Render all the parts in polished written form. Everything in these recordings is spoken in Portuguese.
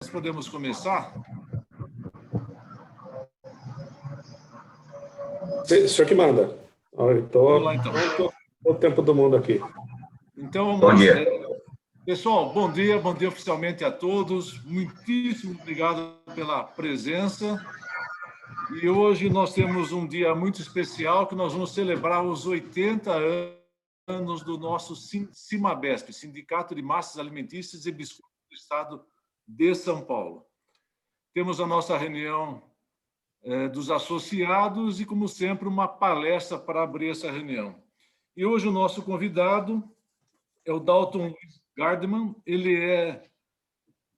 Nós podemos começar? O senhor que manda. Vamos lá, então. O tempo do mundo aqui. Então, bom dia. Pessoal, bom dia oficialmente a todos. Muitíssimo obrigado pela presença. E hoje nós temos um dia muito especial que nós vamos celebrar os 80 anos do nosso Cimabesp, Sindicato de Massas Alimentícias e Biscoitos do Estado de São Paulo. Temos a nossa reunião dos associados e, como sempre, uma palestra para abrir essa reunião. E hoje o nosso convidado é o Dalton Gardman. Ele é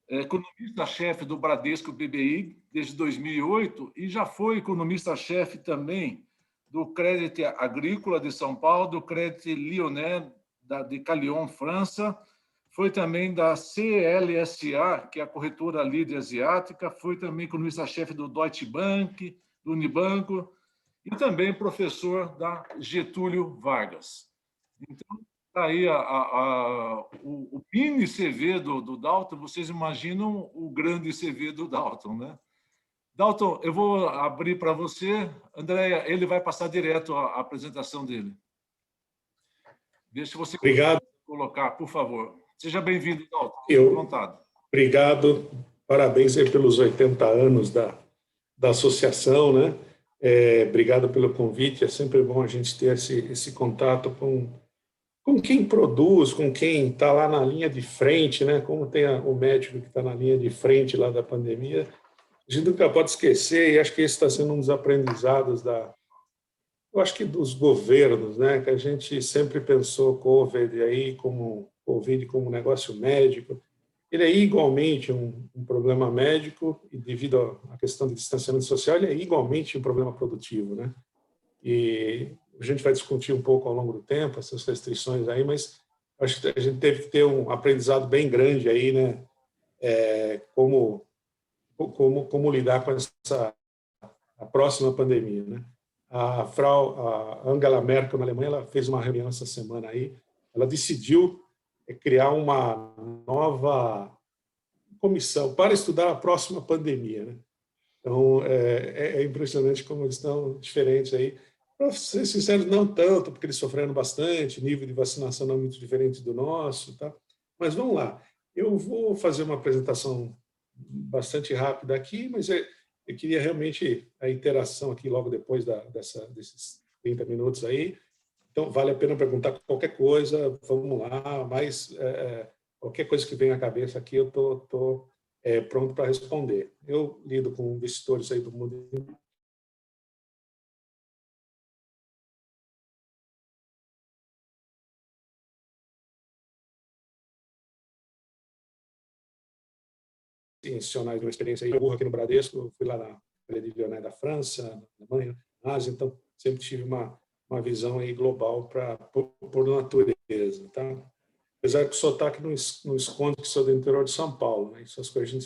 economista-chefe do Bradesco BBI desde 2008 e já foi economista-chefe também do Crédit Agrícola de São Paulo, do Crédit Lyonnais de Calion, França. Foi também da CLSA, que é a corretora líder asiática. Foi também economista-chefe do Deutsche Bank, do Unibanco, e também professor da Getúlio Vargas. Então, está aí o mini CV do Dalton. Vocês imaginam o grande CV do Dalton, né? Dalton, eu vou abrir para você. Andréia, ele vai passar direto a apresentação dele. Deixa você colocar, por favor. Seja bem-vindo, Dalton. Fique à vontade. Obrigado. Parabéns aí pelos 80 anos da associação, né? Obrigado pelo convite. É sempre bom a gente ter esse contato com quem produz, com quem está lá na linha de frente, né? Como tem o médico que está na linha de frente lá da pandemia. A gente nunca pode esquecer, e acho que esse está sendo um dos aprendizados eu acho que dos governos, né? Que a gente sempre pensou Covid como um negócio médico. Ele é igualmente um problema médico e, devido à questão de distanciamento social, ele é igualmente um problema produtivo, né? E a gente vai discutir um pouco ao longo do tempo essas restrições aí, mas acho que a gente teve que ter um aprendizado bem grande aí, né? Como lidar com a próxima pandemia, né? A Angela Merkel, na Alemanha, ela fez uma reunião essa semana aí, ela decidiu criar uma nova comissão para estudar a próxima pandemia, né? Então, é impressionante como eles estão diferentes aí. Para ser sincero, não tanto, porque eles sofreram bastante, nível de vacinação não é muito diferente do nosso, tá? Mas vamos lá. Eu vou fazer uma apresentação bastante rápida aqui, mas eu queria realmente a interação aqui logo depois desses 30 minutos aí. Então, vale a pena perguntar qualquer coisa, vamos lá, mas qualquer coisa que venha à cabeça aqui, eu estou pronto para responder. Eu lido com investidores aí do mundo institucionais de uma experiência aí, aqui no Bradesco, eu fui lá na Crédit Lyonnais da França, na Alemanha, na Ásia, então sempre tive uma visão aí global por natureza, tá? Apesar que o sotaque não esconde que sou do interior de São Paulo, né? Essas coisas a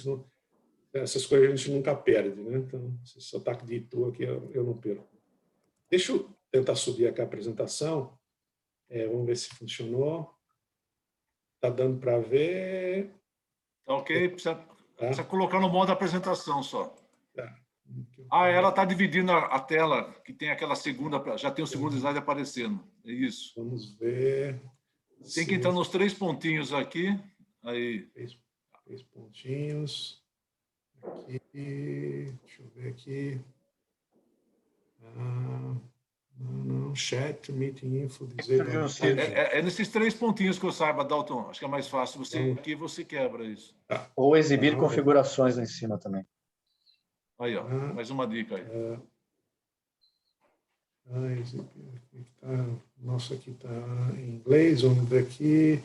gente nunca perde, né? Então, esse sotaque de Itu aqui eu não perco. Deixa eu tentar subir aqui a apresentação. Vamos ver se funcionou. Está dando para ver. Tá ok? Precisa colocar no modo apresentação só. Tá. Ela está dividindo a tela, que tem aquela segunda, já tem o segundo slide aparecendo. É isso. Vamos ver. Tem que entrar nos 3 pontinhos aqui. Aí. 3 pontinhos. Aqui. Deixa eu ver aqui. Não, chat, meeting info, dizer. É nesses 3 pontinhos que eu saiba, Dalton. Acho que é mais fácil. Aqui você quebra isso. Tá. Ou exibir configurações lá em cima também. Aí, ó, mais uma dica aí. Nossa, aqui está em inglês. Vamos ver aqui.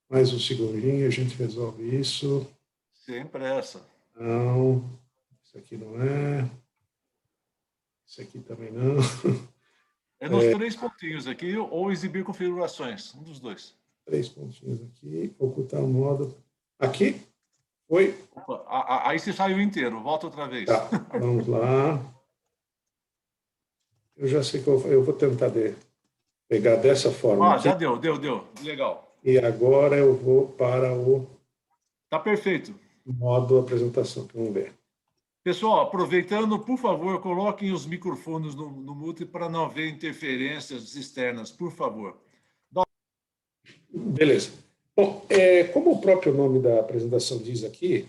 Mais um segundinho, a gente resolve isso. Sem pressa. Não, isso aqui não é. Isso aqui também não. É nos 3 pontinhos aqui, ou exibir configurações, um dos dois. 3 pontinhos aqui, ocultar o modo. Aqui? Oi? Opa, aí você saiu inteiro, volta outra vez. Tá, vamos lá. Eu já sei que eu vou tentar pegar dessa forma. Já deu. Legal. E agora eu vou para o... Tá perfeito. modo apresentação. Vamos ver. Pessoal, aproveitando, por favor, coloquem os microfones no mute para não haver interferências externas, por favor. Beleza. Bom, como o próprio nome da apresentação diz aqui,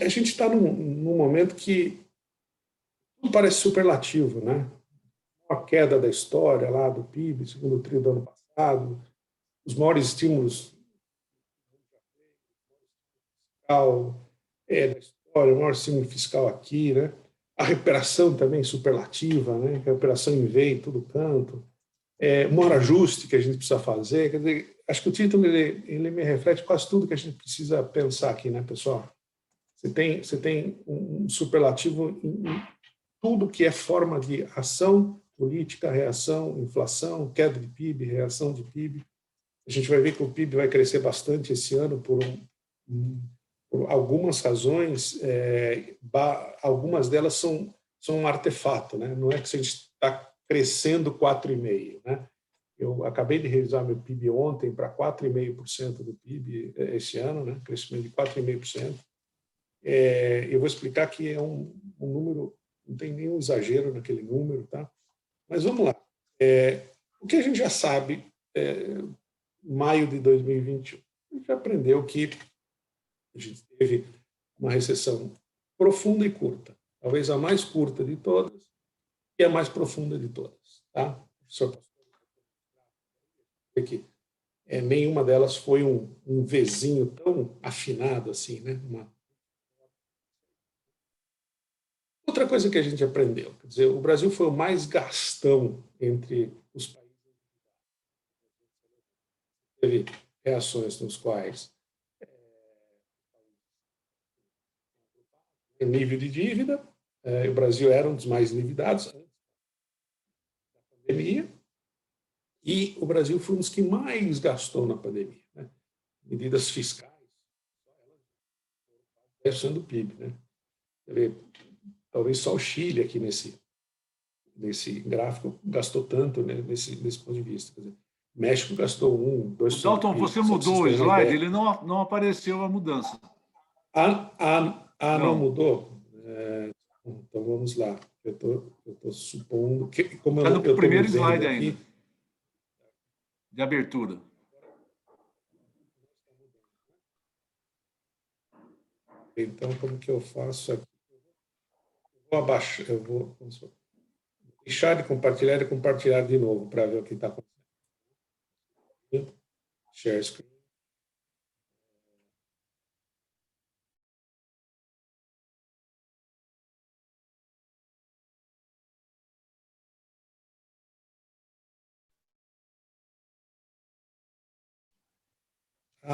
a gente está num momento que tudo parece superlativo, né? A queda da história lá do PIB, segundo tri do ano passado, os maiores estímulos fiscal da história, o maior estímulo fiscal aqui, né? A recuperação também superlativa, né? A recuperação em V em todo canto, o maior ajuste que a gente precisa fazer. Quer dizer, acho que o título ele me reflete quase tudo que a gente precisa pensar aqui, né, pessoal? Você tem um superlativo em tudo que é forma de ação política, reação, inflação, queda de PIB, reação de PIB. A gente vai ver que o PIB vai crescer bastante esse ano por algumas razões, algumas delas são um artefato, né? Não é que a gente está crescendo 4,5%, né? Eu acabei de revisar meu PIB ontem para 4,5% do PIB esse ano, né? Crescimento de 4,5%. Eu vou explicar que é um número, não tem nenhum exagero naquele número, tá? Mas vamos lá. O que a gente já sabe, maio de 2021, a gente já aprendeu que a gente teve uma recessão profunda e curta, talvez a mais curta de todas e a mais profunda de todas, tá? O professor aqui. Nenhuma delas foi um Vzinho tão afinado assim, né? Outra coisa que a gente aprendeu, quer dizer, o Brasil foi o mais gastão entre os países. Teve reações nos quais nível de dívida, o Brasil era um dos mais endividados antes da pandemia, e o Brasil foi um dos que mais gastou na pandemia, né? Medidas fiscais, 10% do PIB, né? Talvez só o Chile aqui nesse gráfico gastou tanto, né, nesse ponto de vista. Quer dizer, México gastou 2%. Dalton, você mudou o slide, ele não apareceu a mudança. Não mudou? Então vamos lá. Eu estou supondo que, como está no primeiro slide aqui, ainda, de abertura. Então, como que eu faço aqui? Eu vou abaixar, vamos deixar de compartilhar e compartilhar de novo para ver o que está acontecendo. Share screen.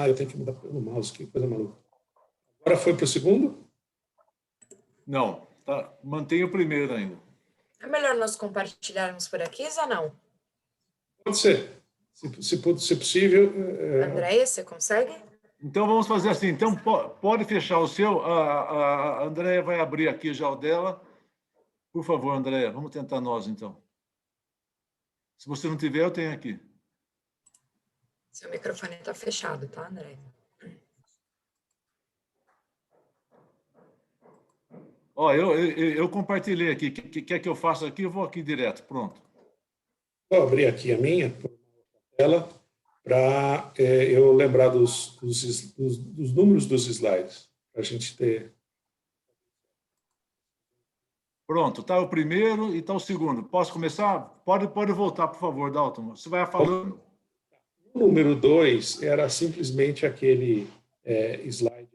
Eu tenho que mudar pelo mouse, que coisa maluca. Agora foi para o segundo? Não, tá, mantém o primeiro ainda. É melhor nós compartilharmos por aqui, Zanão? Pode ser. Se possível. Andréia, você consegue? Então, vamos fazer assim. Então, pode fechar o seu. A Andréia vai abrir aqui já o dela. Por favor, Andréia, vamos tentar nós, então. Se você não tiver, eu tenho aqui. Seu microfone está fechado, tá, Andréia? Eu compartilhei aqui. Quer que eu faça aqui? Eu vou aqui direto. Pronto. Vou abrir aqui a minha tela para eu lembrar dos números dos slides, para a gente ter. Pronto, está o primeiro e está o segundo. Posso começar? Pode voltar, por favor, Dalton. Você vai falando. O número 2 era simplesmente aquele slide aí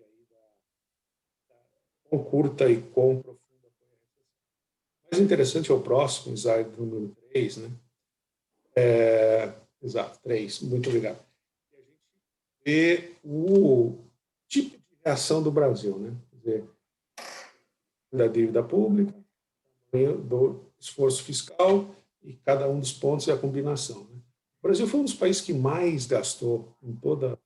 quão curta e quão profunda foi a recessão. O mais interessante é o próximo slide, número 3, né? Exato, 3. Muito obrigado. E a gente vê o tipo de reação do Brasil, né? Quer dizer, da dívida pública, do esforço fiscal e cada um dos pontos é a combinação, né? O Brasil foi um dos países que mais gastou em toda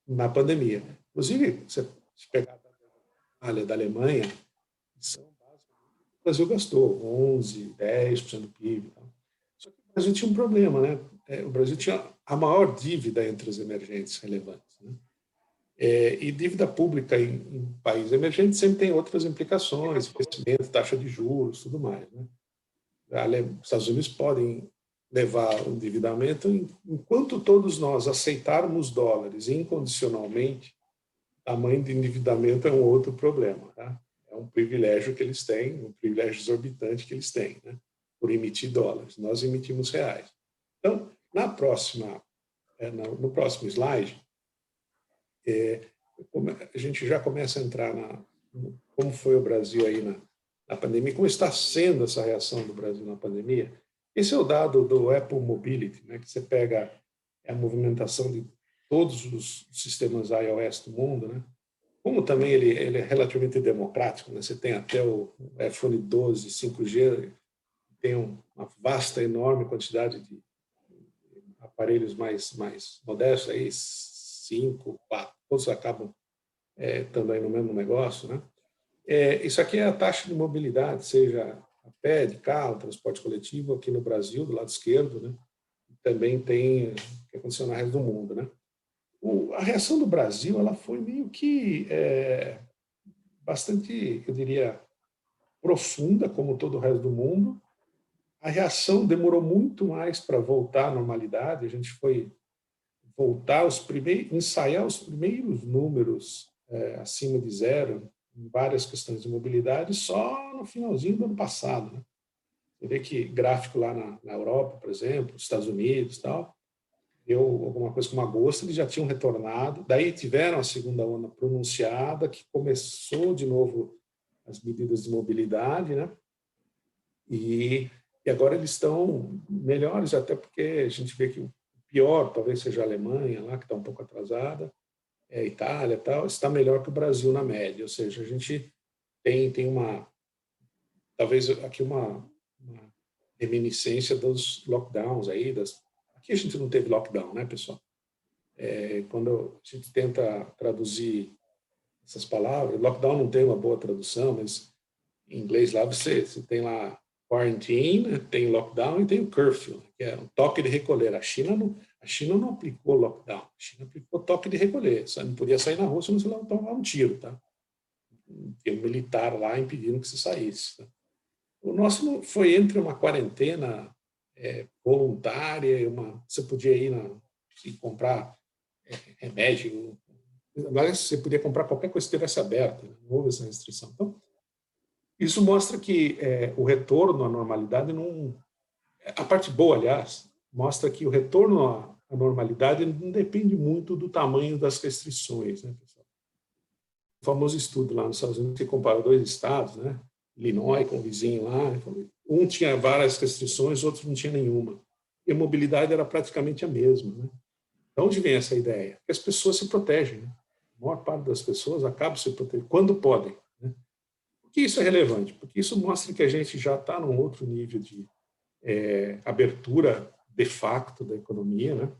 na pandemia. Inclusive, se pegar a Itália, da Alemanha, o Brasil gastou 11%, 10% do PIB. Só que o Brasil tinha um problema, né? O Brasil tinha a maior dívida entre os emergentes relevantes, né? E dívida pública em países emergentes sempre tem outras implicações, investimento, taxa de juros, tudo mais, né? Os Estados Unidos podem levar o endividamento enquanto todos nós aceitarmos dólares incondicionalmente. Tamanho de endividamento é um outro problema, tá? É um privilégio que eles têm, um privilégio exorbitante que eles têm, né? Por emitir dólares. Nós emitimos reais. Então, no próximo slide, a gente já começa a entrar como foi o Brasil aí na pandemia, como está sendo essa reação do Brasil na pandemia. Esse é o dado do Apple Mobility, né, que você pega a movimentação de todos os sistemas iOS do mundo, né? Como também ele é relativamente democrático, né? Você tem até o iPhone 12 5G, tem uma vasta, enorme quantidade de aparelhos mais modestos, aí 5, 4, todos acabam estando aí no mesmo negócio, né? Isso aqui é a taxa de mobilidade, seja a pé, de carro, transporte coletivo, aqui no Brasil, do lado esquerdo, né? Também tem o que aconteceu no resto do mundo, né? A reação do Brasil, ela foi meio que bastante, eu diria, profunda, como todo o resto do mundo. A reação demorou muito mais para voltar à normalidade. A gente foi ensaiar os primeiros números acima de zero em várias questões de mobilidade só no finalzinho do ano passado, né? Você vê que gráfico lá na Europa, por exemplo, nos Estados Unidos e tal, deu alguma coisa como agosto, eles já tinham retornado, daí tiveram a segunda onda pronunciada, que começou de novo as medidas de mobilidade, né? E agora eles estão melhores, até porque a gente vê que o pior talvez seja a Alemanha, lá que está um pouco atrasada, a Itália e tal, está melhor que o Brasil na média, ou seja, a gente tem talvez aqui uma reminiscência dos lockdowns aí, aqui a gente não teve lockdown, né, pessoal? Quando a gente tenta traduzir essas palavras, lockdown não tem uma boa tradução, mas em inglês lá você tem lá quarantine, tem lockdown e tem o curfew, que é um toque de recolher. A China não aplicou lockdown, a China aplicou toque de recolher. Você não podia sair na rua se não se tomar um tiro, tá? Tem um militar lá impedindo que você saísse, tá? O nosso foi entre uma quarentena voluntária, você podia ir e comprar remédio. Agora você podia comprar qualquer coisa que estivesse aberta, né? Não houve essa restrição. Então, isso mostra que o retorno à normalidade a parte boa, aliás, mostra que o retorno à normalidade não depende muito do tamanho das restrições, né, pessoal? O famoso estudo lá nos Estados Unidos que comparou 2 estados, né? Illinois com o vizinho lá, um tinha várias restrições, outro não tinha nenhuma. E a mobilidade era praticamente a mesma, né? De onde vem essa ideia? Que as pessoas se protegem, né? A maior parte das pessoas acaba se protegendo quando podem, né? Por que isso é relevante? Porque isso mostra que a gente já está num outro nível de abertura de facto da economia, né?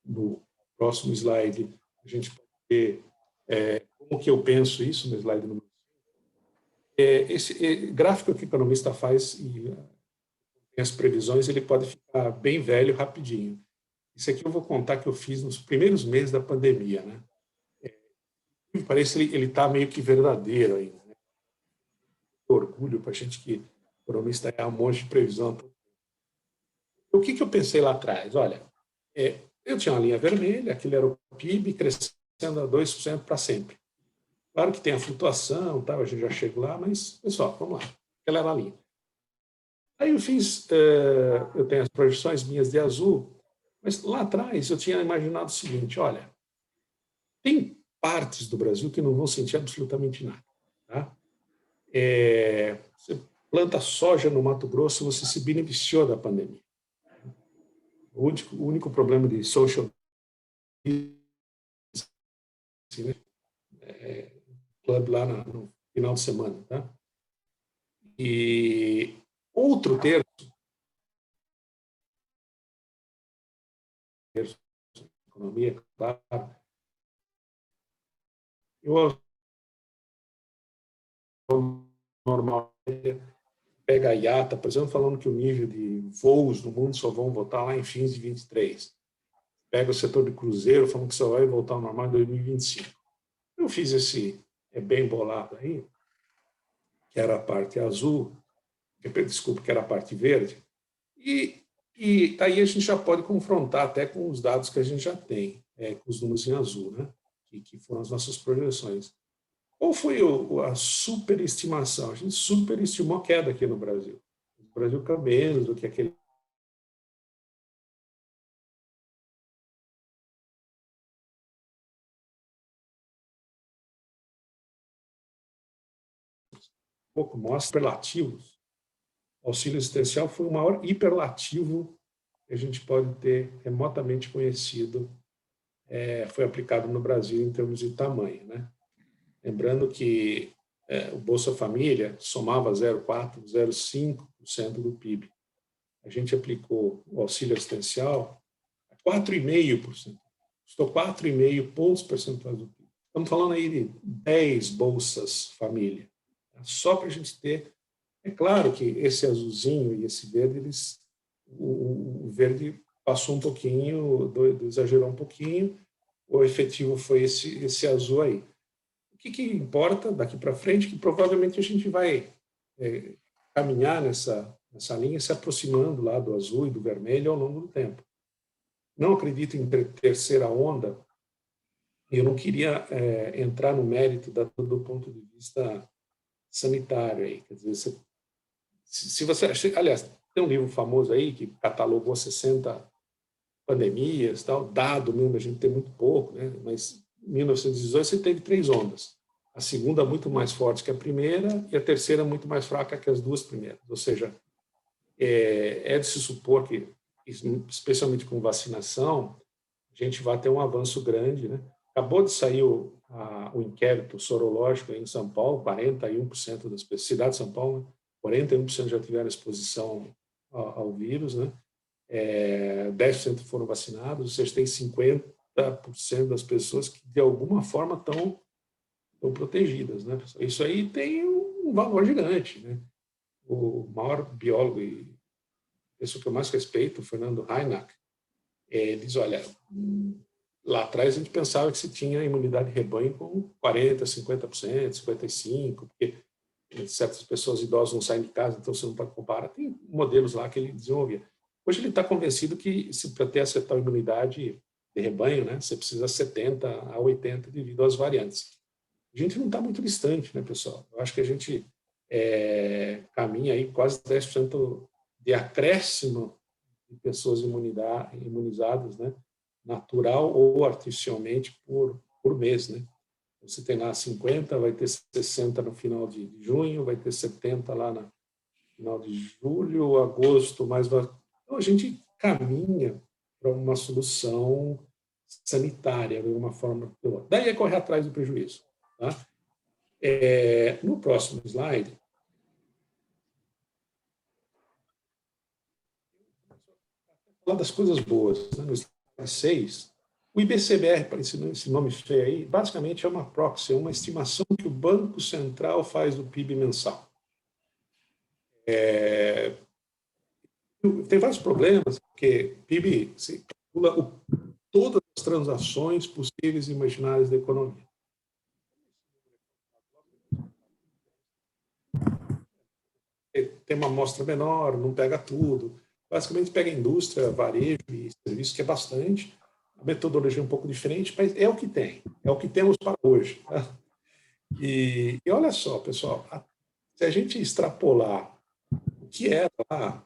No próximo slide, a gente pode ver como que eu penso isso, no slide número 5. Esse gráfico que o economista faz e as previsões, ele pode ficar bem velho rapidinho. Isso aqui eu vou contar que eu fiz nos primeiros meses da pandemia, né? Parece que ele está meio que verdadeiro ainda, né? Orgulho para a gente que economista é um monte de previsão. O que eu pensei lá atrás? Olha, eu tinha uma linha vermelha, aquele era o PIB crescendo a 2% para sempre. Claro que tem a flutuação, tá? A gente já chega lá, mas, pessoal, vamos lá. Aquela era a linha. Aí eu tenho as projeções minhas de azul, mas lá atrás eu tinha imaginado o seguinte, olha, tem partes do Brasil que não vão sentir absolutamente nada, tá? Você planta soja no Mato Grosso, você se beneficiou da pandemia. O único problema de social club lá no final de semana, tá? E outro terço economia, claro. Eu normal pega a IATA, por exemplo, falando que o nível de voos no mundo só vão voltar lá em fins de 23. pega o setor de cruzeiro, falando que só vai voltar ao normal em 2025. Eu fiz esse bem bolado aí, que era a parte azul, desculpa, que era a parte verde, e aí a gente já pode confrontar até com os dados que a gente já tem, com os números em azul, né? Que foram as nossas projeções. Qual foi a superestimação? A gente superestimou a queda aqui no Brasil. O Brasil caiu menos do que aquele. Um pouco mostra superlativos. O auxílio existencial foi o maior hiperlativo que a gente pode ter remotamente conhecido, foi aplicado no Brasil em termos de tamanho, né? Lembrando que o Bolsa Família somava 0,4%, 0,5% do PIB. A gente aplicou o auxílio assistencial a 4,5%. Custou 4,5 pontos percentuais do PIB. Estamos falando aí de 10 bolsas família. Só para a gente ter. É claro que esse azulzinho e esse verde, o verde passou um pouquinho, exagerou um pouquinho, o efetivo foi esse azul aí. O que importa daqui para frente, que provavelmente a gente vai caminhar nessa linha, se aproximando lá do azul e do vermelho ao longo do tempo. Não acredito em terceira onda, eu não queria entrar no mérito do ponto de vista sanitário aí, quer dizer, se você, aliás, tem um livro famoso aí que catalogou 60 pandemias, tal, dado mesmo, a gente tem muito pouco, né? Mas em 1918 você teve 3 ondas. A segunda muito mais forte que a primeira e a terceira muito mais fraca que as 2 primeiras. Ou seja, é de se supor que, especialmente com vacinação, a gente vai ter um avanço grande, né? Acabou de sair o inquérito sorológico em São Paulo, 41% das pessoas, cidade de São Paulo, né? 41% já tiveram exposição ao vírus, né? 10% foram vacinados, ou seja, tem 50% das pessoas que, de alguma forma, estão protegidas, né? Isso aí tem um valor gigante, né? O maior biólogo e pessoa que eu mais respeito, o Fernando Reinach, ele diz, olha, lá atrás a gente pensava que se tinha imunidade de rebanho com 40%, 50%, 55%, porque certas pessoas idosas não saem de casa, então você não pode comparar. Tem modelos lá que ele desenvolvia. Hoje ele está convencido que, para ter essa tal imunidade de rebanho, né, você precisa 70% a 80% devido às variantes. A gente não está muito distante, né, pessoal? Eu acho que a gente caminha aí quase 10% de acréscimo de pessoas imunizadas, né, natural ou artificialmente por mês, né? Você tem lá 50, vai ter 60 no final de junho, vai ter 70 lá no final de julho, agosto, mais. Então, a gente caminha para uma solução sanitária, de uma forma. Daí é correr atrás do prejuízo. Tá? No próximo slide, falar das coisas boas. Né? No slide 6, o IBCBR, esse nome feio aí, basicamente é uma proxy, é uma estimação que o Banco Central faz do PIB mensal. Tem vários problemas, porque PIB se calcula todas as transações possíveis e imaginárias da economia. Tem uma amostra menor, não pega tudo. Basicamente pega indústria, varejo e serviço, que é bastante. A metodologia é um pouco diferente, mas é o que tem. É o que temos para hoje. Tá? E olha só, pessoal, se a gente extrapolar o que era lá,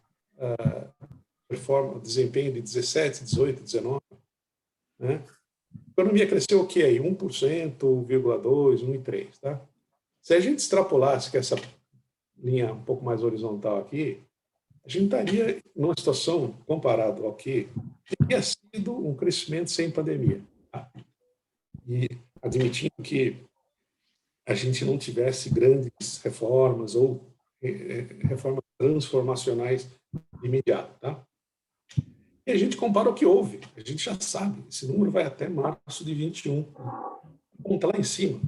desempenho de 17, 18, 19, né? A economia cresceu o quê aí? 1%, 1,2%, 1,3%. Tá? Se a gente extrapolasse que essa linha um pouco mais horizontal aqui, a gente estaria numa situação, comparado ao que teria sido um crescimento sem pandemia. Tá? E admitindo que a gente não tivesse grandes reformas ou reformas transformacionais de imediato. Tá? E a gente compara o que houve. A gente já sabe, esse número vai até março de 21. Conta lá em cima.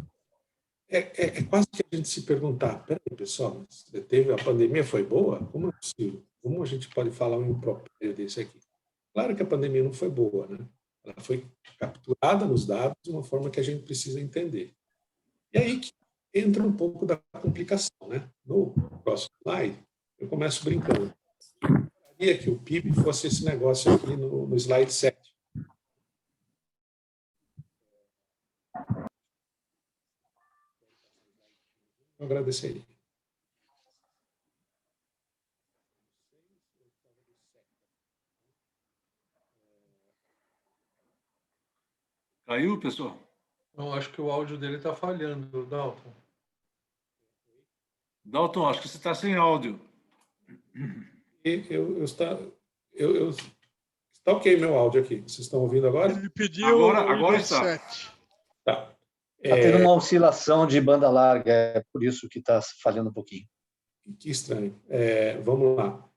É quase que a gente se perguntar, peraí, pessoal, a pandemia foi boa? Como é possível? Como a gente pode falar um impropério desse aqui? Claro que a pandemia não foi boa, né? Ela foi capturada nos dados de uma forma que a gente precisa entender. E aí que entra um pouco da complicação, né? No próximo slide, eu começo brincando. Eu queria que o PIB fosse esse negócio aqui no slide 7. Eu agradeceria. Caiu, pessoal? Não, acho que o áudio dele está falhando, Dalton. Dalton, acho que você está sem áudio. Está ok meu áudio aqui. Vocês estão ouvindo agora? Ele pediu Agora o está. 7. Tá. Está tendo uma oscilação de banda larga, é por isso que está falhando um pouquinho. Que estranho. Vamos lá.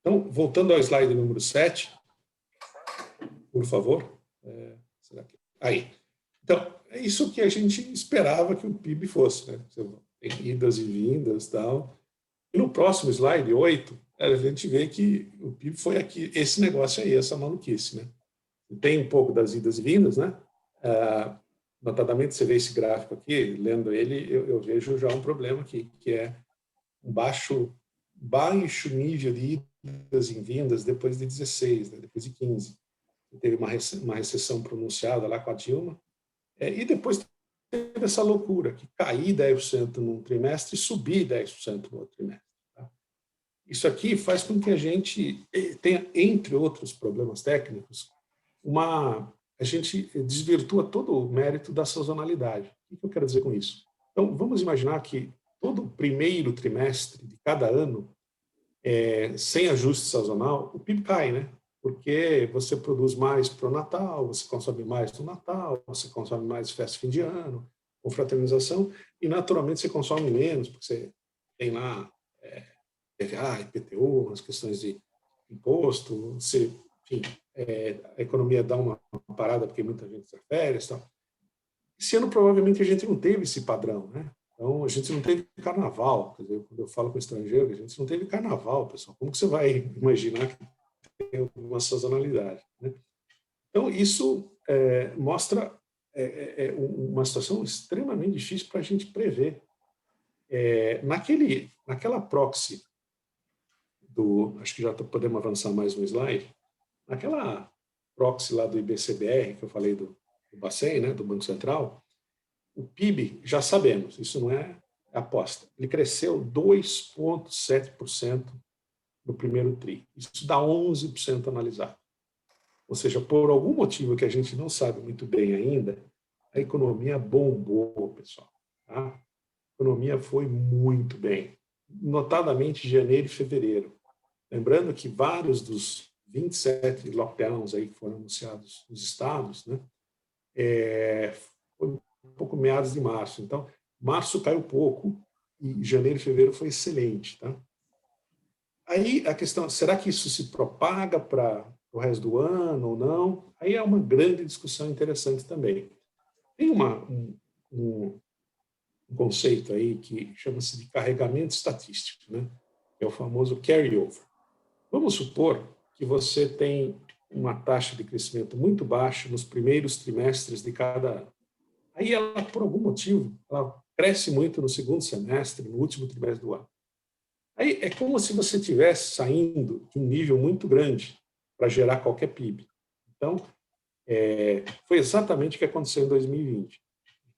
Então, voltando ao slide número 7, por favor. Será que... Aí. Então, é isso que a gente esperava que o PIB fosse, né? Tem idas e vindas e tal. E no próximo slide, 8, a gente vê que o PIB foi aqui, esse negócio aí, essa maluquice, né? Tem um pouco das idas e vindas, né? Notadamente, você vê esse gráfico aqui, lendo ele, eu vejo já um problema aqui, que é um baixo nível de idas e vindas depois de 16, né? Depois de 15. Teve uma recessão pronunciada lá com a Dilma, e depois teve essa loucura, que cair 10% num trimestre e subir 10% no outro trimestre. Tá? Isso aqui faz com que a gente tenha, entre outros problemas técnicos, a gente desvirtua todo o mérito da sazonalidade. O que eu quero dizer com isso? Então, vamos imaginar que todo o primeiro trimestre de cada ano, sem ajuste sazonal, o PIB cai, né? Porque você produz mais para o Natal, você consome mais no Natal, você consome mais festa de fim de ano, confraternização, e naturalmente você consome menos, porque você tem lá PVA, IPTU, as questões de imposto, você, enfim, a economia dá uma parada porque muita gente está férias. Tal. Esse ano provavelmente a gente não teve esse padrão, né? Então a gente não teve carnaval, quer dizer, quando eu falo com estrangeiro, a gente não teve carnaval, pessoal. Como que você vai imaginar que tem uma sazonalidade, né? Então, isso mostra uma situação extremamente difícil para a gente prever. Naquela proxy acho que já podemos avançar mais um slide, naquela proxy lá do IBCBR, que eu falei do Bacen, né, do Banco Central, o PIB, já sabemos, isso não é aposta, ele cresceu 2,7% no primeiro TRI. Isso dá 11% analisado. Ou seja, por algum motivo que a gente não sabe muito bem ainda, a economia bombou, pessoal. Tá? A economia foi muito bem, notadamente janeiro e fevereiro. Lembrando que vários dos 27 lockdowns aí que foram anunciados nos estados, né, foi um pouco meados de março. Então, março caiu pouco e janeiro e fevereiro foi excelente, tá? Aí a questão, será que isso se propaga para o resto do ano ou não? Aí é uma grande discussão interessante também. Tem um conceito aí que chama-se de carregamento estatístico, né? É o famoso carryover. Vamos supor que você tem uma taxa de crescimento muito baixa nos primeiros trimestres de cada ano. Aí ela, por algum motivo, ela cresce muito no segundo semestre, no último trimestre do ano. Aí é como se você estivesse saindo de um nível muito grande para gerar qualquer PIB. Então, foi exatamente o que aconteceu em 2020.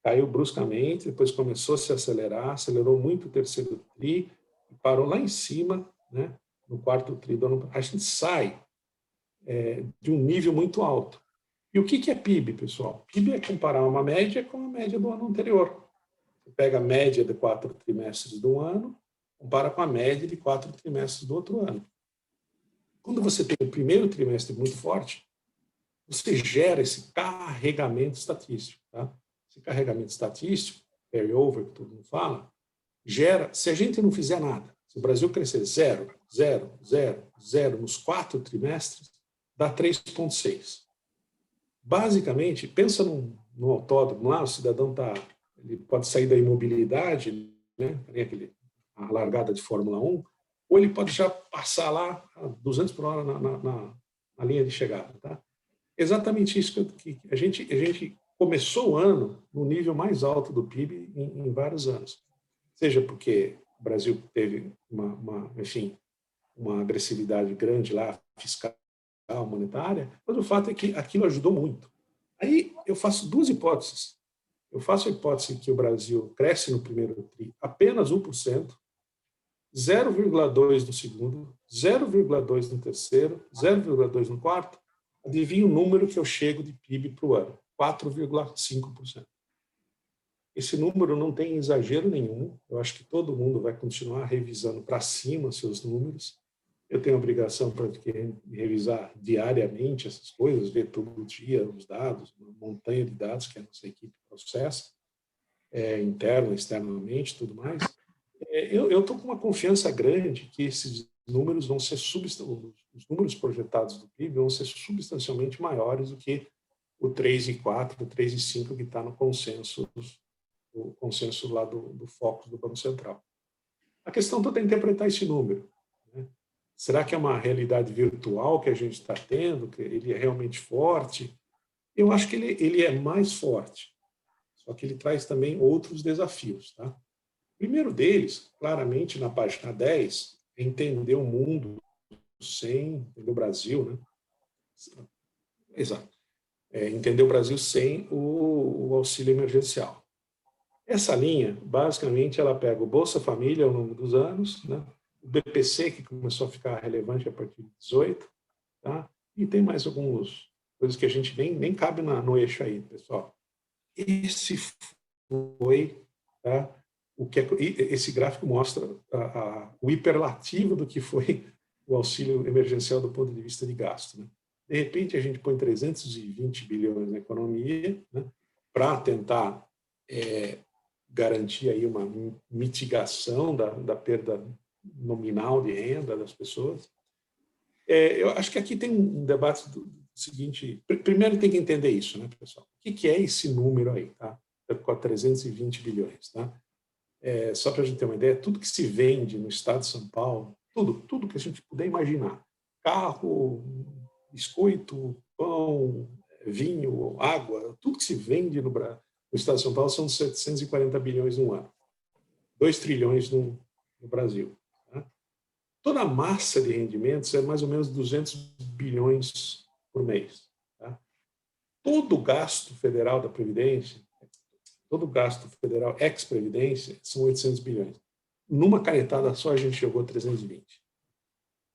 Caiu bruscamente, depois começou a se acelerar, acelerou muito o terceiro TRI, e parou lá em cima, né, no quarto TRI do ano. A gente sai de um nível muito alto. E o que é PIB, pessoal? PIB é comparar uma média com a média do ano anterior. Você pega a média de 4 trimestres do ano, compara com a média de 4 trimestres do outro ano. Quando você tem o primeiro trimestre muito forte, você gera esse carregamento estatístico. Tá? Esse carregamento estatístico, carryover, que todo mundo fala, gera, se a gente não fizer nada, se o Brasil crescer 0, 0, 0, 0 nos 4 trimestres, dá 3,6. Basicamente, pensa num autódromo lá, o cidadão ele pode sair da imobilidade, né, a largada de Fórmula 1, ou ele pode já passar lá a 200 por hora na linha de chegada. Tá? exatamente isso que a gente começou o ano no nível mais alto do PIB em vários anos. Seja porque o Brasil teve enfim, uma agressividade grande lá, fiscal, monetária, mas o fato é que aquilo ajudou muito. Aí eu faço duas hipóteses. Eu faço a hipótese que o Brasil cresce no primeiro TRI apenas 1%, 0,2% no segundo, 0,2% no terceiro, 0,2% no quarto. Adivinha o número que eu chego de PIB para o ano? 4,5%. Esse número não tem exagero nenhum. Eu acho que todo mundo vai continuar revisando para cima seus números. Eu tenho a obrigação para revisar diariamente essas coisas, ver todo dia os dados, uma montanha de dados que a nossa equipe processa, interna, externamente, tudo mais. Eu estou com uma confiança grande que esses números vão ser os números projetados do PIB vão ser substancialmente maiores do que o 3,4%, o 3,5% que está no consenso lá do Focus do Banco Central. A questão toda é interpretar esse número. Né? Será que é uma realidade virtual que a gente está tendo, que ele é realmente forte? Eu acho que ele é mais forte, só que ele traz também outros desafios. Tá? O primeiro deles, claramente, na página 10, é entender o mundo entender o Brasil, né? Exato. Entender o Brasil sem o auxílio emergencial. Essa linha, basicamente, ela pega o Bolsa Família ao longo dos anos, né? O BPC, que começou a ficar relevante a partir de 18, tá? E tem mais algumas coisas que a gente nem cabe no eixo aí, pessoal. Esse foi, tá? Esse gráfico mostra o hiperlativo do que foi o auxílio emergencial do ponto de vista de gasto. Né? De repente, a gente põe 320 bilhões na economia, né, para tentar garantir aí uma mitigação da perda nominal de renda das pessoas. Eu acho que aqui tem um debate do seguinte. Primeiro tem que entender isso, né, pessoal? O que é esse número aí, tá? 320 bilhões, tá? Só para a gente ter uma ideia, tudo que se vende no estado de São Paulo, tudo que a gente puder imaginar, carro, biscoito, pão, vinho, água, tudo que se vende no estado de São Paulo são 740 bilhões no ano, 2 trilhões no Brasil. Tá? Toda a massa de rendimentos é mais ou menos 200 bilhões por mês. Tá? Todo o gasto federal da Previdência, todo o gasto federal ex-Previdência são 800 bilhões. Numa canetada só a gente jogou 320.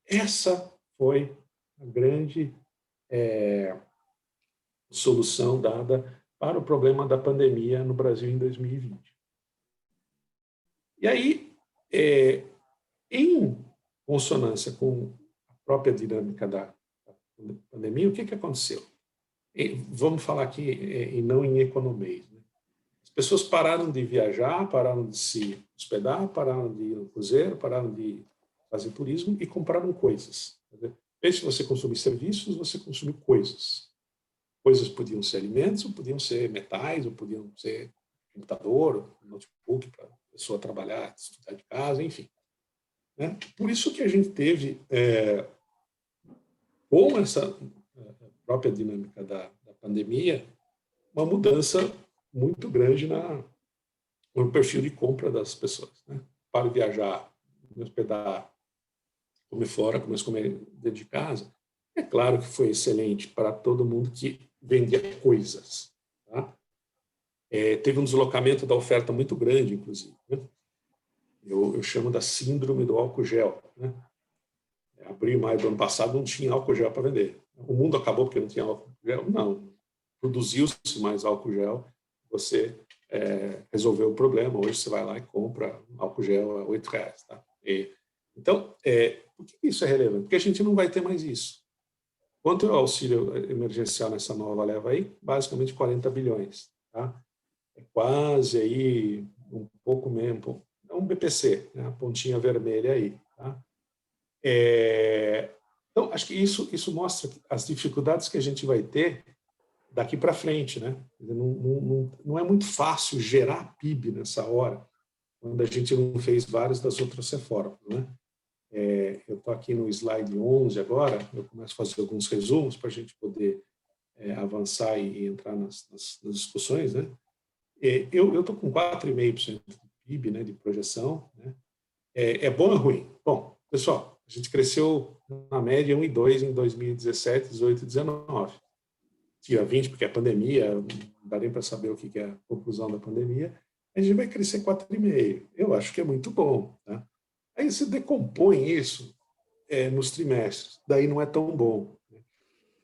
Essa foi a grande solução dada para o problema da pandemia no Brasil em 2020. E aí, em consonância com a própria dinâmica da pandemia, o que aconteceu? Vamos falar aqui e não em economês. Né? As pessoas pararam de viajar, pararam de se hospedar, pararam de ir no cruzeiro, pararam de fazer turismo e compraram coisas. Em vez de você consumir serviços, você consumiu coisas. Coisas podiam ser alimentos, ou podiam ser metais, ou podiam ser computador, notebook para a pessoa trabalhar, estudar de casa, enfim. Né? Por isso que a gente teve, com essa própria dinâmica da pandemia, uma mudança muito grande no perfil de compra das pessoas. Né? Para viajar, me hospedar, comer fora, comer dentro de casa. É claro que foi excelente para todo mundo que vendia coisas. Tá? Teve um deslocamento da oferta muito grande, inclusive. Né? Eu chamo da síndrome do álcool gel. Né? Abril e maio do ano passado não tinha álcool gel para vender. O mundo acabou porque não tinha álcool gel? Não. Produziu-se mais álcool gel, você resolveu o problema. Hoje você vai lá e compra álcool gel a R$8. Tá? Então, por que isso é relevante? Porque a gente não vai ter mais isso. Quanto ao auxílio emergencial nessa nova leva aí? Basicamente 40 bilhões. Tá? É quase aí um pouco mesmo, é um BPC, né? A pontinha vermelha aí. Tá? Então, acho que isso mostra as dificuldades que a gente vai ter daqui para frente. Né? Não é muito fácil gerar PIB nessa hora, quando a gente não fez várias das outras reformas. Né? Eu estou aqui no slide 11 agora, eu começo a fazer alguns resumos para a gente poder avançar e entrar nas discussões, né? Eu estou com 4,5% do PIB, né, de projeção, né? É bom ou ruim? Bom, pessoal, a gente cresceu na média 1,2 em 2017, 18 e 19. Tira 20 porque é pandemia, não dá nem para saber o que é a conclusão da pandemia. A gente vai crescer 4,5. Eu acho que é muito bom, tá? Aí você decompõe isso nos trimestres, daí não é tão bom. Né?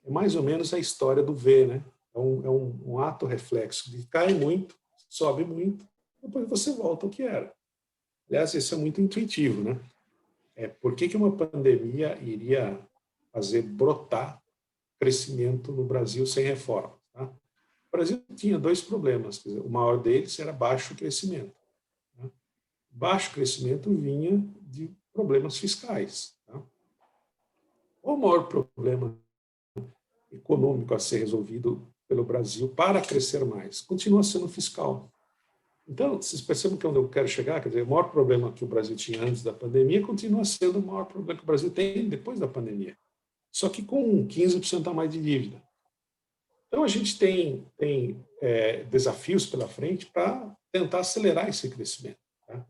É mais ou menos a história do V, né? É um ato reflexo de cai muito, sobe muito, depois você volta ao que era. Aliás, isso é muito intuitivo, né? Por que uma pandemia iria fazer brotar crescimento no Brasil sem reforma? Tá? O Brasil tinha dois problemas. Quer dizer, o maior deles era baixo crescimento. Tá? Baixo crescimento vinha de problemas fiscais. Tá? O maior problema econômico a ser resolvido pelo Brasil para crescer mais continua sendo fiscal. Então, vocês percebem que onde eu quero chegar, quer dizer, o maior problema que o Brasil tinha antes da pandemia continua sendo o maior problema que o Brasil tem depois da pandemia, só que com 15% a mais de dívida. Então, a gente tem desafios pela frente para tentar acelerar esse crescimento. Tá?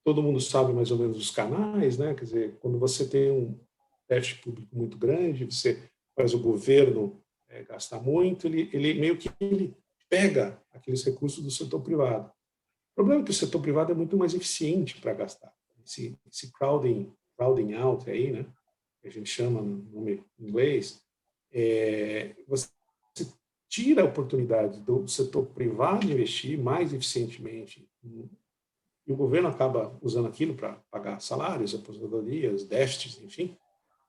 Todo mundo sabe mais ou menos os canais, né? Quer dizer, quando você tem um déficit público muito grande, você faz o governo gastar muito, ele meio que pega aqueles recursos do setor privado. O problema é que o setor privado é muito mais eficiente para gastar. Esse crowding out aí, né, que a gente chama no nome em inglês, você tira a oportunidade do setor privado investir mais eficientemente e o governo acaba usando aquilo para pagar salários, aposentadorias, déficits, enfim.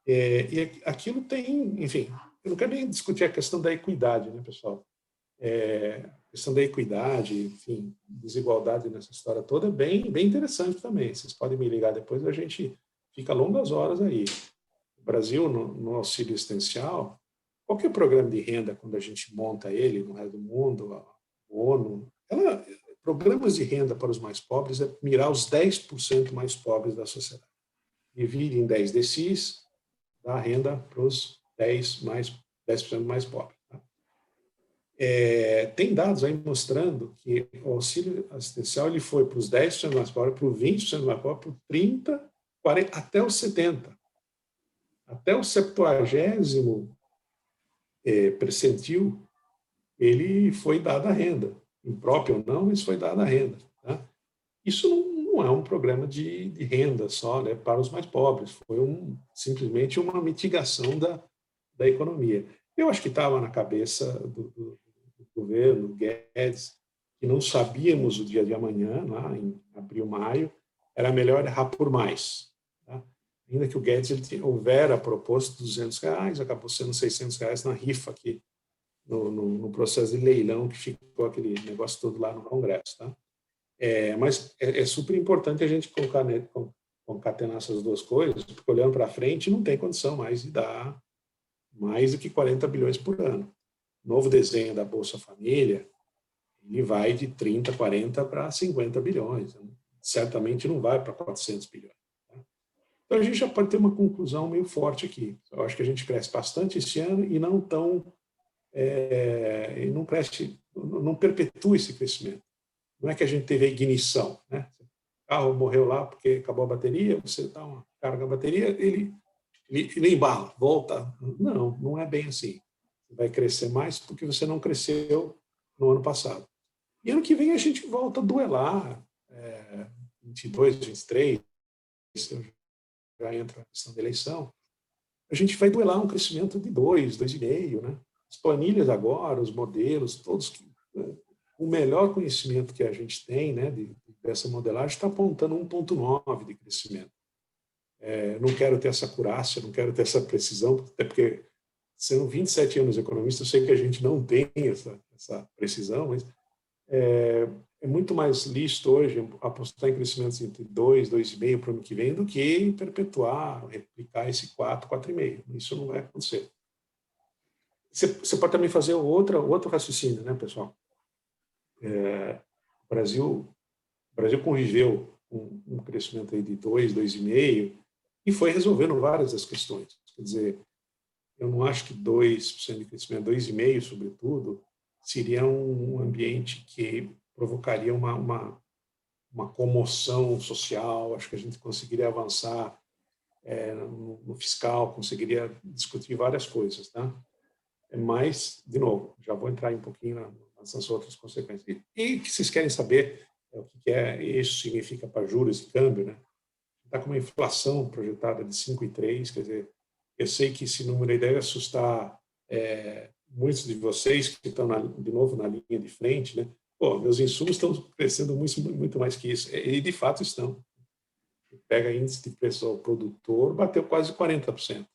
E aquilo tem, enfim, eu não quero nem discutir a questão da equidade, né, pessoal? A questão da equidade, enfim, desigualdade nessa história toda é bem interessante também. Vocês podem me ligar depois, a gente fica longas horas aí. O Brasil, no auxílio existencial, qualquer programa de renda, quando a gente monta ele no resto do mundo, a ONU, programas de renda para os mais pobres é mirar os 10% mais pobres da sociedade. Divide em 10 DCIs, dá renda para os 10% mais pobres. Tem dados aí mostrando que o auxílio assistencial ele foi para os 10% mais pobres, para os 20% mais pobres, para 30%, 40%, até os 70%. Até o 70º percentil, ele foi dada a renda. Impróprio ou não, mas foi dada a renda. Tá? Isso não é um programa de renda só, né, para os mais pobres. Foi simplesmente uma mitigação da economia. Eu acho que estava na cabeça do governo, Guedes, que não sabíamos o dia de amanhã, lá em abril, maio, era melhor errar por mais. Tá? Ainda que o Guedes houvera proposto R$200, acabou sendo R$600 na rifa aqui, no processo de leilão, que ficou aquele negócio todo lá no Congresso. Tá? Mas é super importante a gente concatenar essas duas coisas, porque olhando para frente não tem condição mais de dar mais do que 40 bilhões por ano. Novo desenho da Bolsa Família, ele vai de 30, 40 para 50 bilhões. Certamente não vai para 400 bilhões. Tá? Então, a gente já pode ter uma conclusão meio forte aqui. Eu acho que a gente cresce bastante esse ano e não perpetua esse crescimento. Não é que a gente teve a ignição. Né? O carro morreu lá porque acabou a bateria, você dá uma carga a bateria, ele embala, volta. Não é bem assim. Vai crescer mais porque você não cresceu no ano passado. E ano que vem a gente volta a duelar, 22, 23, já entra a questão da eleição, a gente vai duelar um crescimento de 2,5, né? As planilhas agora, os modelos, todos, o melhor conhecimento que a gente tem, né, dessa modelagem está apontando 1,9 de crescimento. Não quero ter essa acurácia, não quero ter essa precisão, até porque sendo 27 anos economista, eu sei que a gente não tem essa precisão, mas é muito mais lícito hoje apostar em crescimentos entre 2, 2,5 para o ano que vem do que perpetuar, replicar esse 4, 4,5. Isso não vai acontecer. Você pode também fazer outro raciocínio, né, pessoal? O Brasil conviveu com um crescimento aí de 2, 2,5 e foi resolvendo várias das questões. Quer dizer, eu não acho que 2% de crescimento, 2,5%, sobretudo, seria um ambiente que provocaria uma comoção social. Acho que a gente conseguiria avançar no fiscal, conseguiria discutir várias coisas, tá? Mas, de novo, já vou entrar um pouquinho nessas outras consequências. E que vocês querem saber o que isso significa para juros e câmbio, né? Está com uma inflação projetada de 5,3%, quer dizer, eu sei que esse número aí deve assustar muitos de vocês que estão, de novo, na linha de frente, né? Pô, meus insumos estão crescendo muito mais que isso. E, de fato, estão. Pega índice de preço ao produtor, bateu quase 40%.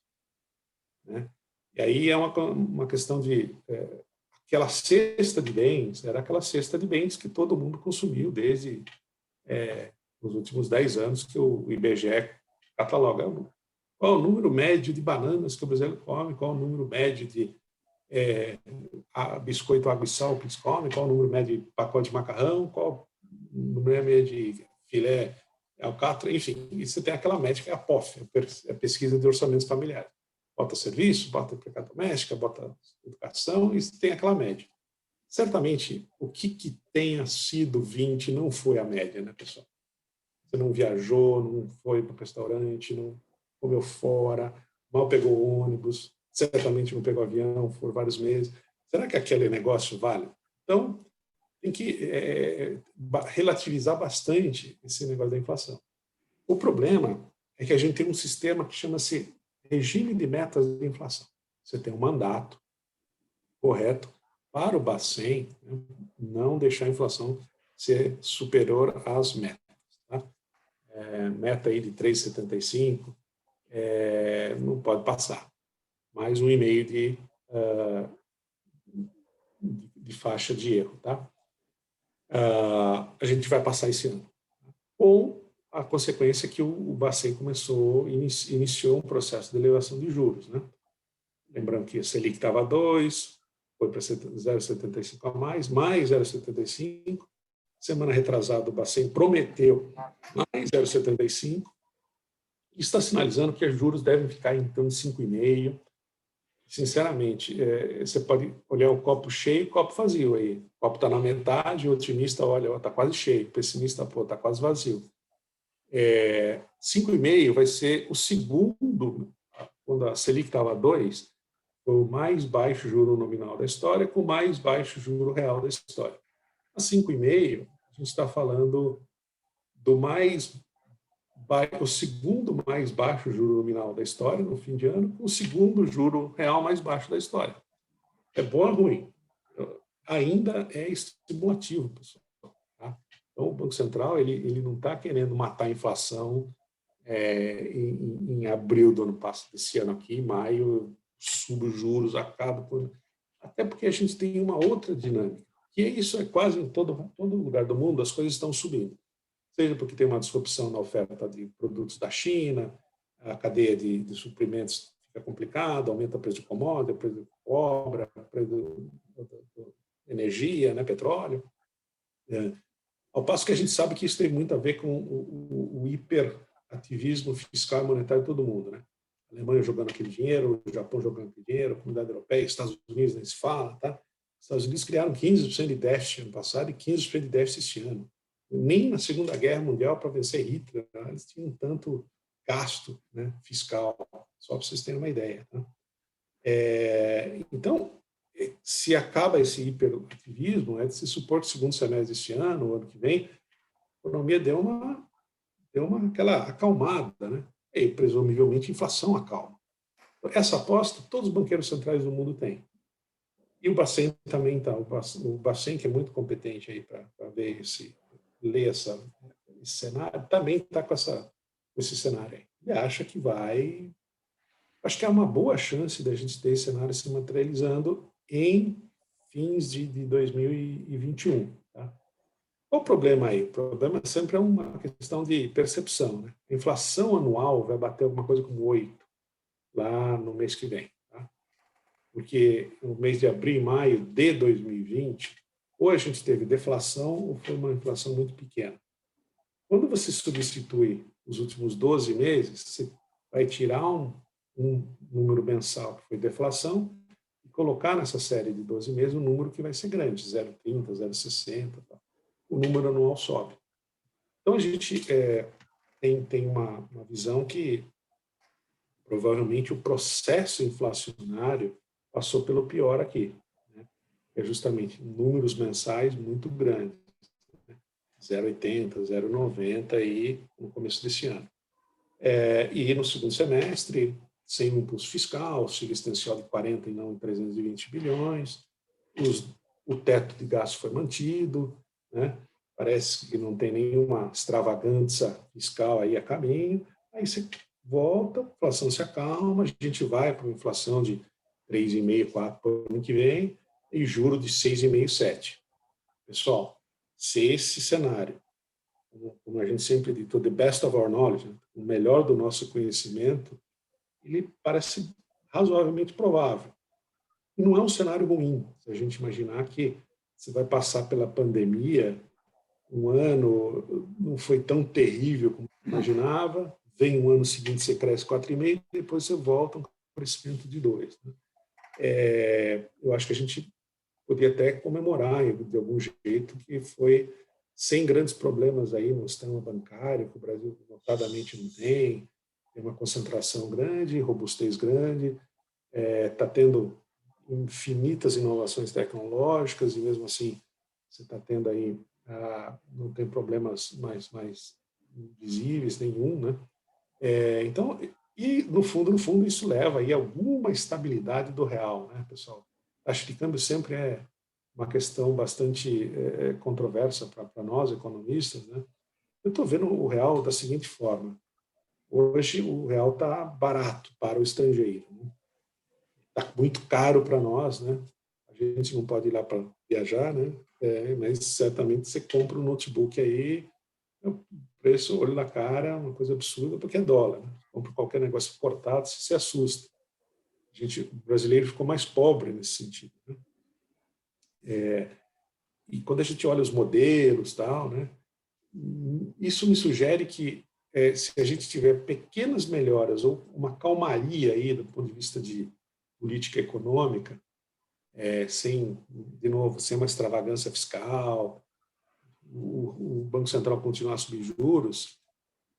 Né? E aí é uma questão de... aquela cesta de bens, era aquela cesta de bens que todo mundo consumiu desde os últimos 10 anos que o IBGE cataloga. Qual o número médio de bananas que o brasileiro come, qual o número médio de biscoito, água e sal que eles comem, qual o número médio de pacote de macarrão, qual o número médio de filé, alcatra, enfim. E você tem aquela média que é a POF, a Pesquisa de Orçamentos Familiares. Bota serviço, bota empregada doméstica, bota educação, e você tem aquela média. Certamente, o que tenha sido 20 não foi a média, né, pessoal? Você não viajou, não foi para o restaurante, não comeu fora, mal pegou ônibus, certamente não pegou avião por vários meses. Será que aquele negócio vale? Então, tem que relativizar bastante esse negócio da inflação. O problema é que a gente tem um sistema que chama-se regime de metas de inflação. Você tem um mandato correto para o Bacen, né, não deixar a inflação ser superior às metas. Tá? Meta aí de 3,75, não pode passar. Mais 1,5 de faixa de erro. Tá? A gente vai passar esse ano. Com a consequência que o Bacen iniciou um processo de elevação de juros. Né? Lembrando que a Selic estava a 2%, foi para 0,75 a mais 0,75. Semana retrasada, o Bacen prometeu mais 0,75 e está sinalizando que os juros devem ficar em torno de 5,5%. Sinceramente, você pode olhar o copo cheio e o copo vazio aí. O copo está na metade, o otimista olha, está quase cheio, o pessimista, está quase vazio. 5,5% vai ser o segundo, quando a Selic estava a 2%, foi o mais baixo juro nominal da história, com o mais baixo juro real da história. A 5,5%, a gente está falando do o segundo mais baixo juro nominal da história no fim de ano, com o segundo juro real mais baixo da história. É bom ou ruim? Ainda é estimulativo, pessoal. Tá? Então, o Banco Central ele não está querendo matar a inflação em abril do ano passado, desse ano aqui, em maio, suba os juros, acaba. Até porque a gente tem uma outra dinâmica, que isso é quase em todo lugar do mundo, as coisas estão subindo. Seja porque tem uma disrupção na oferta de produtos da China, a cadeia de suprimentos fica complicada, aumenta o preço de commodity, o preço de obra, o preço de energia, né, petróleo. Ao passo que a gente sabe que isso tem muito a ver com o hiperativismo fiscal e monetário de todo mundo. Né? A Alemanha jogando aquele dinheiro, o Japão jogando aquele dinheiro, a comunidade europeia, Estados Unidos nem se fala. Tá? Os Estados Unidos criaram 15% de déficit ano passado e 15% de déficit este ano. Nem na Segunda Guerra Mundial, para vencer Hitler, eles tinham tanto gasto, né, fiscal, só para vocês terem uma ideia. Tá? Então, se acaba esse hiperativismo, se supor que o segundo semestre deste ano, o ano que vem, a economia deu aquela acalmada, né? E presumivelmente a inflação acalma. Essa aposta todos os banqueiros centrais do mundo têm. E o Bacen também está. O Bacen, que é muito competente aí para ler esse cenário, também está com esse cenário aí. Ele acha que acho que há uma boa chance da gente ter esse cenário se materializando em fins de 2021. Tá? Qual o problema aí? O problema sempre é uma questão de percepção. Né? A inflação anual vai bater alguma coisa como 8% lá no mês que vem. Tá? Porque no mês de abril e maio de 2020, ou a gente teve deflação ou foi uma inflação muito pequena. Quando você substitui os últimos 12 meses, você vai tirar um número mensal que foi deflação e colocar nessa série de 12 meses um número que vai ser grande, 0,30, 0,60, tá? O número anual sobe. Então, a gente tem uma visão que provavelmente o processo inflacionário passou pelo pior aqui, né? É justamente números mensais muito grandes, né? 0,80, 0,90 aí no começo desse ano. E no segundo semestre, sem um impulso fiscal, auxílio existencial de 40 e não 320 bilhões, o teto de gasto foi mantido, né? Parece que não tem nenhuma extravagância fiscal aí a caminho, aí você volta, a inflação se acalma, a gente vai para uma inflação de 3,5%, 4% para o ano que vem, e juro de 6,5%, 7%. Pessoal, se esse cenário, como a gente sempre diz, the best of our knowledge, o melhor do nosso conhecimento, ele parece razoavelmente provável. E não é um cenário ruim, se a gente imaginar que você vai passar pela pandemia, um ano não foi tão terrível como imaginava, vem um ano seguinte você cresce 4,5%, depois você volta um crescimento de 2%. Né? Eu acho que a gente podia até comemorar de algum jeito que foi sem grandes problemas aí no sistema bancário, que o Brasil notadamente não tem uma concentração grande, robustez grande, está tendo infinitas inovações tecnológicas e mesmo assim você está tendo aí, não tem problemas mais visíveis nenhum, né? Então, e no fundo, isso leva aí a alguma estabilidade do real, né, pessoal? Acho que câmbio sempre é uma questão bastante controversa para nós, economistas, né? Eu estou vendo o real da seguinte forma. Hoje, o real está barato para o estrangeiro. Está muito caro para nós, né? A gente não pode ir lá para viajar, né? Mas certamente você compra um notebook aí, o preço, olho na cara, uma coisa absurda, porque é dólar. Né? Compra qualquer negócio importado, você se assusta. O brasileiro ficou mais pobre nesse sentido. Né? E quando a gente olha os modelos, tal, né? Isso me sugere que se a gente tiver pequenas melhoras ou uma calmaria aí do ponto de vista de política econômica, sem uma extravagância fiscal, o Banco Central continuar a subir juros,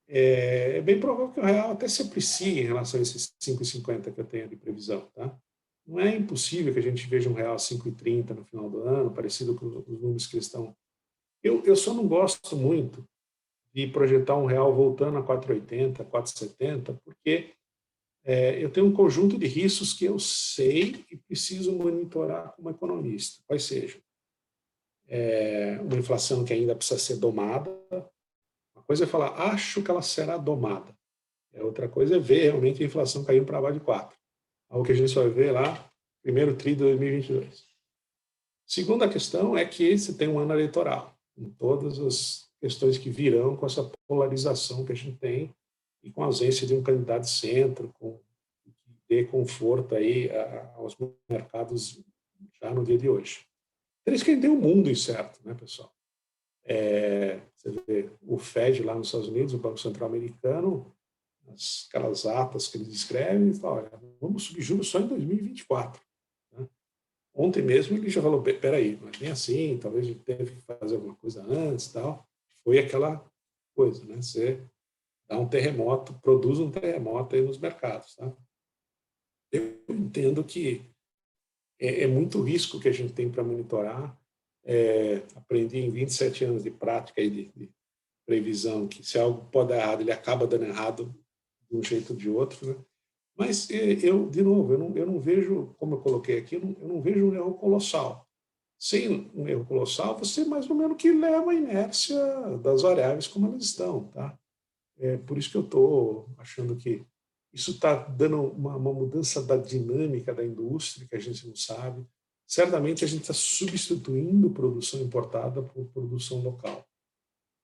é bem provável que o real até se aprecie em relação a esses 5,50 que eu tenho de previsão. Tá? Não é impossível que a gente veja um real a 5,30 no final do ano, parecido com os números que eles estão. Eu só não gosto muito de projetar um real voltando a 4,80, 4,70, porque eu tenho um conjunto de riscos que eu sei e preciso monitorar como economista, quais sejam. Uma inflação que ainda precisa ser domada. Uma coisa é falar, acho que ela será domada. Outra coisa é ver realmente a inflação caindo para abaixo de 4. Algo que a gente só vai ver lá, primeiro tri de 2022. Segunda questão é que você tem um ano eleitoral, com todas as questões que virão com essa polarização que a gente tem e com a ausência de um candidato de centro, que dê conforto aí aos mercados já no dia de hoje. Por isso que a gente tem um mundo incerto, né, pessoal? Você vê o Fed lá nos Estados Unidos, o Banco Central Americano, aquelas atas que eles escrevem, e falam, olha, vamos subir juros só em 2024. Né? Ontem mesmo ele já falou, peraí, não é bem assim, talvez a gente tenha que fazer alguma coisa antes e tal. Foi aquela coisa, né? Você dá um terremoto, produz um terremoto aí nos mercados. Tá? Eu entendo que é muito risco que a gente tem para monitorar. Aprendi em 27 anos de prática e de previsão que se algo pode dar errado, ele acaba dando errado de um jeito ou de outro. Né? Mas, de novo, eu não vejo, como eu coloquei aqui, eu não vejo um erro colossal. Sem um erro colossal, você mais ou menos que leva a inércia das variáveis como elas estão. Tá? Por isso que eu estou achando que isso está dando uma mudança da dinâmica da indústria, que a gente não sabe. Certamente a gente está substituindo produção importada por produção local.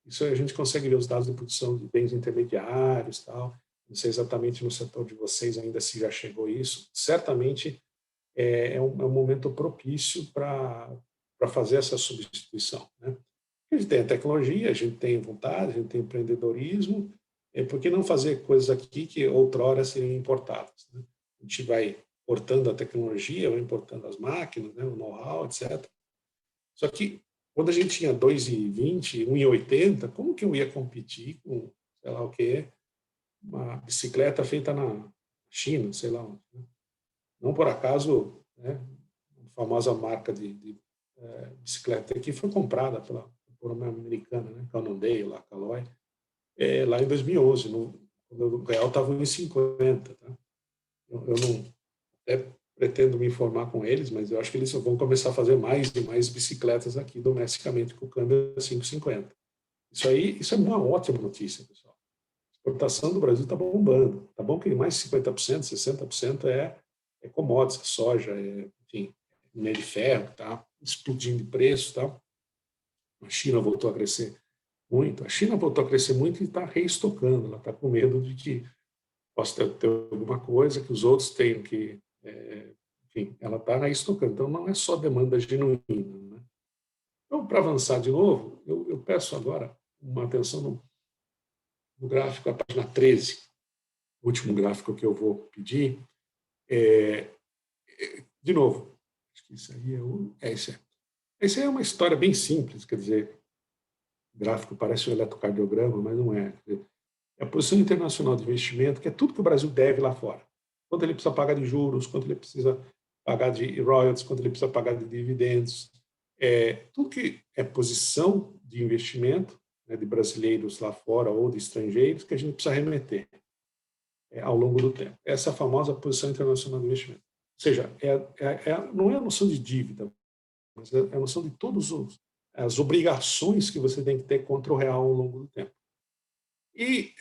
Isso a gente consegue ver os dados de produção de bens intermediários, tal. Não sei exatamente no setor de vocês ainda se já chegou isso. Certamente é um momento propício para fazer essa substituição. Né? A gente tem a tecnologia, a gente tem vontade, a gente tem empreendedorismo, por que não fazer coisas aqui que outrora seriam importadas, né? A gente vai importando a tecnologia, vai importando as máquinas, né, o know-how, etc. Só que quando a gente tinha 2,20, 1,80, como que eu ia competir com, sei lá o quê, uma bicicleta feita na China, sei lá onde, né? Não por acaso, né, a famosa marca de bicicleta aqui foi comprada por uma americana, né, Cannondale, lá, Caloi, lá em 2011, quando o real estava em 50. Tá? Eu não até pretendo me informar com eles, mas eu acho que eles vão começar a fazer mais e mais bicicletas aqui domesticamente com o câmbio 5,50. Isso é uma ótima notícia, pessoal. A exportação do Brasil está bombando. Tá bom que mais de 50%, 60% é commodities, soja, enfim, minério de ferro, tá explodindo de preço, tá? A China voltou a crescer muito. A China voltou a crescer muito e está reestocando. Ela está com medo de que possa ter alguma coisa que os outros tenham que... enfim, ela está reestocando. Então, não é só demanda genuína, né? Então, para avançar de novo, eu peço agora uma atenção no gráfico, a página 13, o último gráfico que eu vou pedir. De novo, acho que isso aí esse é. Essa é uma história bem simples, quer dizer, o gráfico parece um eletrocardiograma, mas não é. É a posição internacional de investimento, que é tudo que o Brasil deve lá fora. Quanto ele precisa pagar de juros, quanto ele precisa pagar de royalties, quanto ele precisa pagar de dividendos. Tudo que é posição de investimento, né, de brasileiros lá fora ou de estrangeiros, que a gente precisa remeter ao longo do tempo. Essa é a famosa posição internacional de investimento. Ou seja, não é a noção de dívida, mas é a noção de todas as obrigações que você tem que ter contra o real ao longo do tempo. E,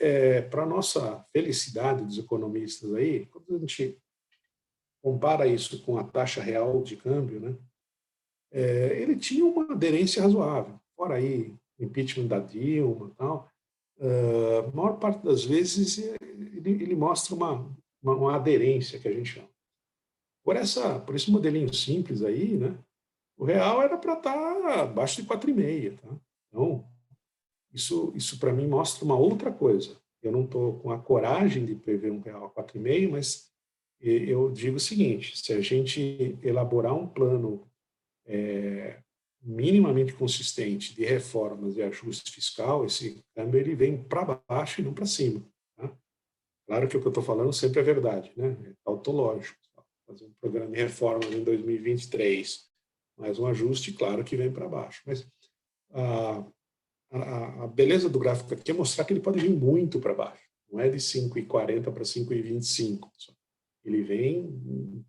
para nossa felicidade dos economistas aí, quando a gente compara isso com a taxa real de câmbio, né, ele tinha uma aderência razoável. Fora aí, o impeachment da Dilma e tal, a maior parte das vezes ele mostra uma aderência, que a gente chama. Por esse modelinho simples aí, né, o real era para estar abaixo de 4,5. Tá? Então, isso para mim mostra uma outra coisa. Eu não estou com a coragem de prever um real a 4,5, mas eu digo o seguinte: se a gente elaborar um plano minimamente consistente de reformas e ajuste fiscal, esse câmbio ele vem para baixo e não para cima. Tá? Claro que o que eu estou falando sempre é verdade, né? É tautológico. Fazer um programa de reformas em 2023, mais um ajuste, claro que vem para baixo. Mas a beleza do gráfico aqui é mostrar que ele pode vir muito para baixo. Não é de 5,40 para 5,25. Ele vem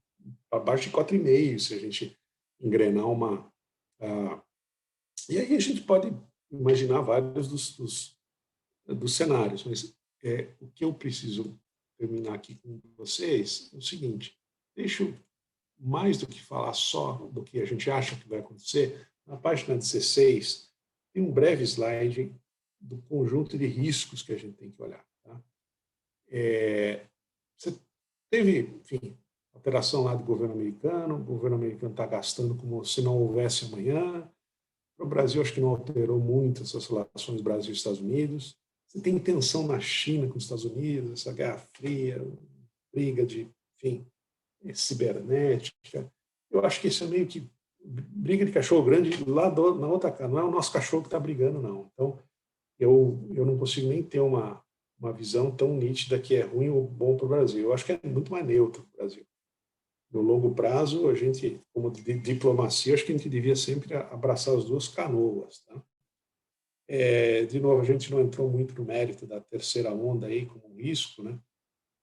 para baixo de 4,5 se a gente engrenar uma... e aí a gente pode imaginar vários dos cenários. Mas o que eu preciso terminar aqui com vocês é o seguinte: deixo mais do que falar só do que a gente acha que vai acontecer. Na página 16, tem um breve slide do conjunto de riscos que a gente tem que olhar. Tá? Você teve, enfim, alteração lá do governo americano, o governo americano está gastando como se não houvesse amanhã. O Brasil acho que não alterou muito essas relações Brasil e Estados Unidos. Você tem tensão na China com os Estados Unidos, essa guerra fria, briga de, enfim, cibernética. Eu acho que isso é meio que briga de cachorro grande lá na outra casa. Não é o nosso cachorro que está brigando, não. Então, eu não consigo nem ter uma visão tão nítida que é ruim ou bom para o Brasil. Eu acho que é muito mais neutro para o Brasil. No longo prazo, a gente, como de diplomacia, acho que a gente devia sempre abraçar as duas canoas. Tá? De novo, a gente não entrou muito no mérito da terceira onda aí como um risco, né?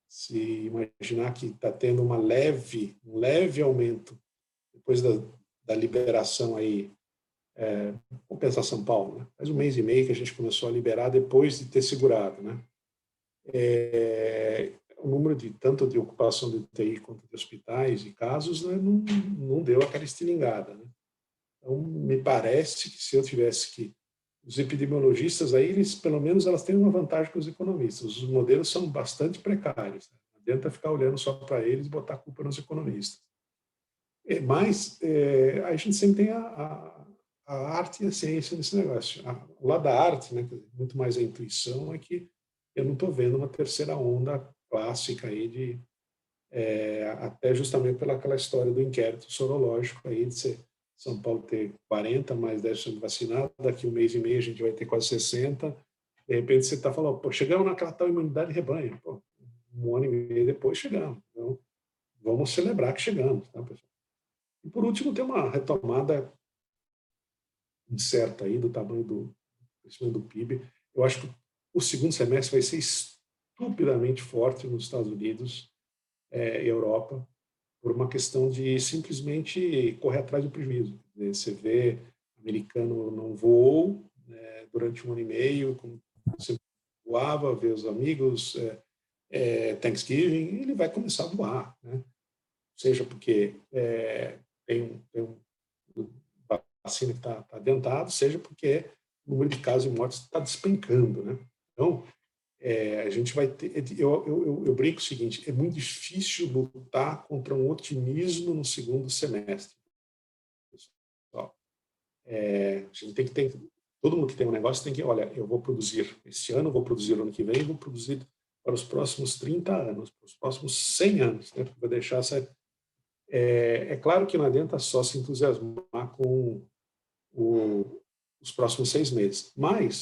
Se imaginar que está tendo um leve aumento depois da liberação aí, vamos pensar São Paulo, né? Faz um mês e meio que a gente começou a liberar depois de ter segurado, né? O número tanto de ocupação de UTI quanto de hospitais e casos, né, não deu aquela estilingada, né? Então, me parece que se eu tivesse que... Os epidemiologistas aí, pelo menos, elas têm uma vantagem com os economistas. Os modelos são bastante precários. Né? Não adianta ficar olhando só para eles e botar a culpa nos economistas. Mas a gente sempre tem a arte e a ciência nesse negócio. O lado da arte, né, muito mais a intuição, é que eu não estou vendo uma terceira onda clássica aí até justamente pelaquela história do inquérito sorológico aí de São Paulo ter 40 mais 10% vacinado, daqui um mês e meio a gente vai ter quase 60. De repente você está falando, pô, chegamos naquela tal imunidade de rebanho, pô, um ano e meio depois chegamos. Então, vamos celebrar que chegamos, tá, pessoal? E por último, tem uma retomada incerta aí do tamanho do crescimento do PIB. Eu acho que o segundo semestre vai ser estupidamente forte nos Estados Unidos e Europa, por uma questão de simplesmente correr atrás do prejuízo. Você vê, o americano não voou durante um ano e meio, como você voava, vê os amigos, Thanksgiving, ele vai começar a voar, né? Seja porque tem vacina que está adiantado, seja porque o número de casos e mortes está despencando, né? Então, a gente vai ter... Eu brinco o seguinte, é muito difícil lutar contra um otimismo no segundo semestre. A gente tem que ter... Todo mundo que tem um negócio tem que... Olha, eu vou produzir esse ano, vou produzir ano que vem, vou produzir para os próximos 30 anos, para os próximos 100 anos, né? Vou deixar essa... É claro que não adianta só se entusiasmar com os próximos 6 meses, mas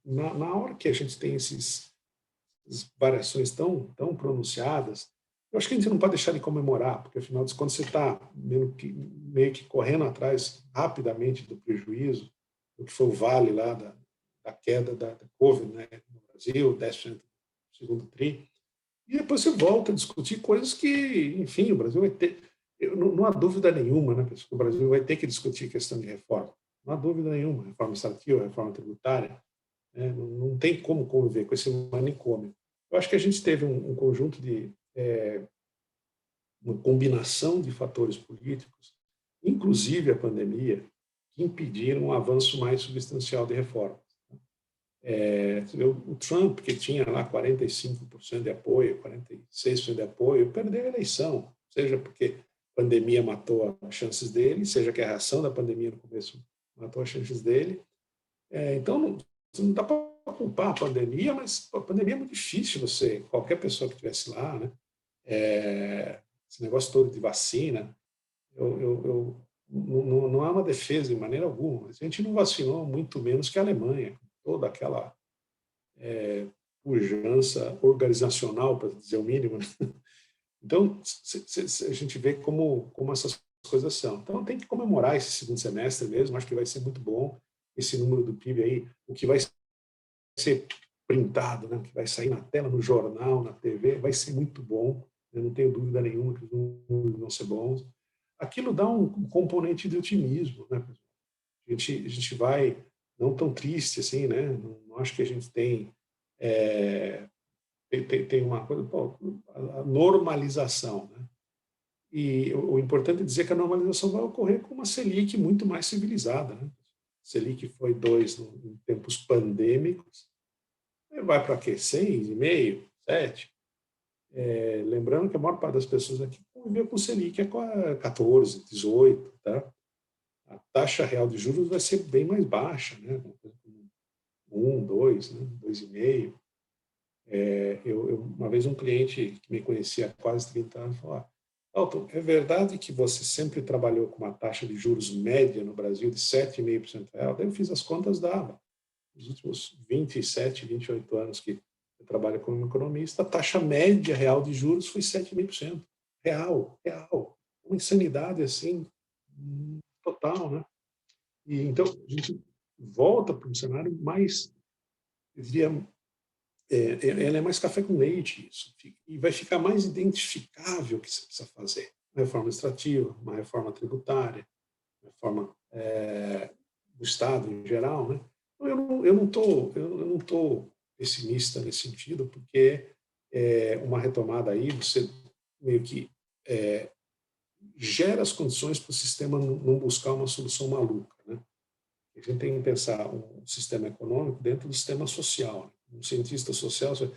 na hora que a gente tem essas variações tão pronunciadas, eu acho que a gente não pode deixar de comemorar, porque afinal de contas você está meio que correndo atrás rapidamente do prejuízo, do que foi o vale lá da queda da Covid, né, no Brasil, 10% no segundo tri, e depois você volta a discutir coisas que, enfim, o Brasil vai ter... Não há dúvida nenhuma, né, pessoal, que o Brasil vai ter que discutir questão de reforma. Não há dúvida nenhuma. Reforma estatal, reforma tributária, né, não tem como conviver com esse manicômio. Eu acho que a gente teve um conjunto de... uma combinação de fatores políticos, inclusive a pandemia, que impediram um avanço mais substancial de reformas. O Trump, que tinha lá 45% de apoio, 46% de apoio, perdeu a eleição, seja porque a pandemia matou as chances dele, seja que a reação da pandemia no começo matou as chances dele. Então, não dá para culpar a pandemia, mas a pandemia é muito difícil qualquer pessoa que estivesse lá, né? Esse negócio todo de vacina, não há uma defesa de maneira alguma. A gente não vacinou muito menos que a Alemanha, toda aquela pujança organizacional, para dizer o mínimo. Então, a gente vê como essas coisas são. Então, tem que comemorar esse segundo semestre mesmo, acho que vai ser muito bom esse número do PIB aí, o que vai ser printado, né, o que vai sair na tela, no jornal, na TV, vai ser muito bom, eu não tenho dúvida nenhuma que os números vão ser bons. Aquilo dá um componente de otimismo, né? A gente vai não tão triste assim, né? Não acho que a gente tem uma coisa, a normalização, né? E o importante é dizer que a normalização vai ocorrer com uma Selic muito mais civilizada, né? Selic foi 2 em tempos pandêmicos, vai para quê? 6,5, 7? Lembrando que a maior parte das pessoas aqui conviveu com Selic 14, 18, tá? A taxa real de juros vai ser bem mais baixa, né? 1, 2, né? 2,5. Uma vez um cliente que me conhecia há quase 30 anos falou: Alton, é verdade que você sempre trabalhou com uma taxa de juros média no Brasil de 7,5% real? Daí eu fiz as contas, dava. Nos últimos 27, 28 anos que eu trabalho como economista, a taxa média real de juros foi 7,5%. Real. Uma insanidade assim, total, né? E então a gente volta para um cenário mais, eu diria, ela é mais café com leite, isso, e vai ficar mais identificável o que você precisa fazer. Uma reforma administrativa, uma reforma tributária, uma reforma do Estado em geral, né? Eu não tô pessimista nesse sentido, porque uma retomada aí, você meio que gera as condições para o sistema não buscar uma solução maluca, né? A gente tem que pensar um sistema econômico dentro do sistema social, né? Um cientista social, se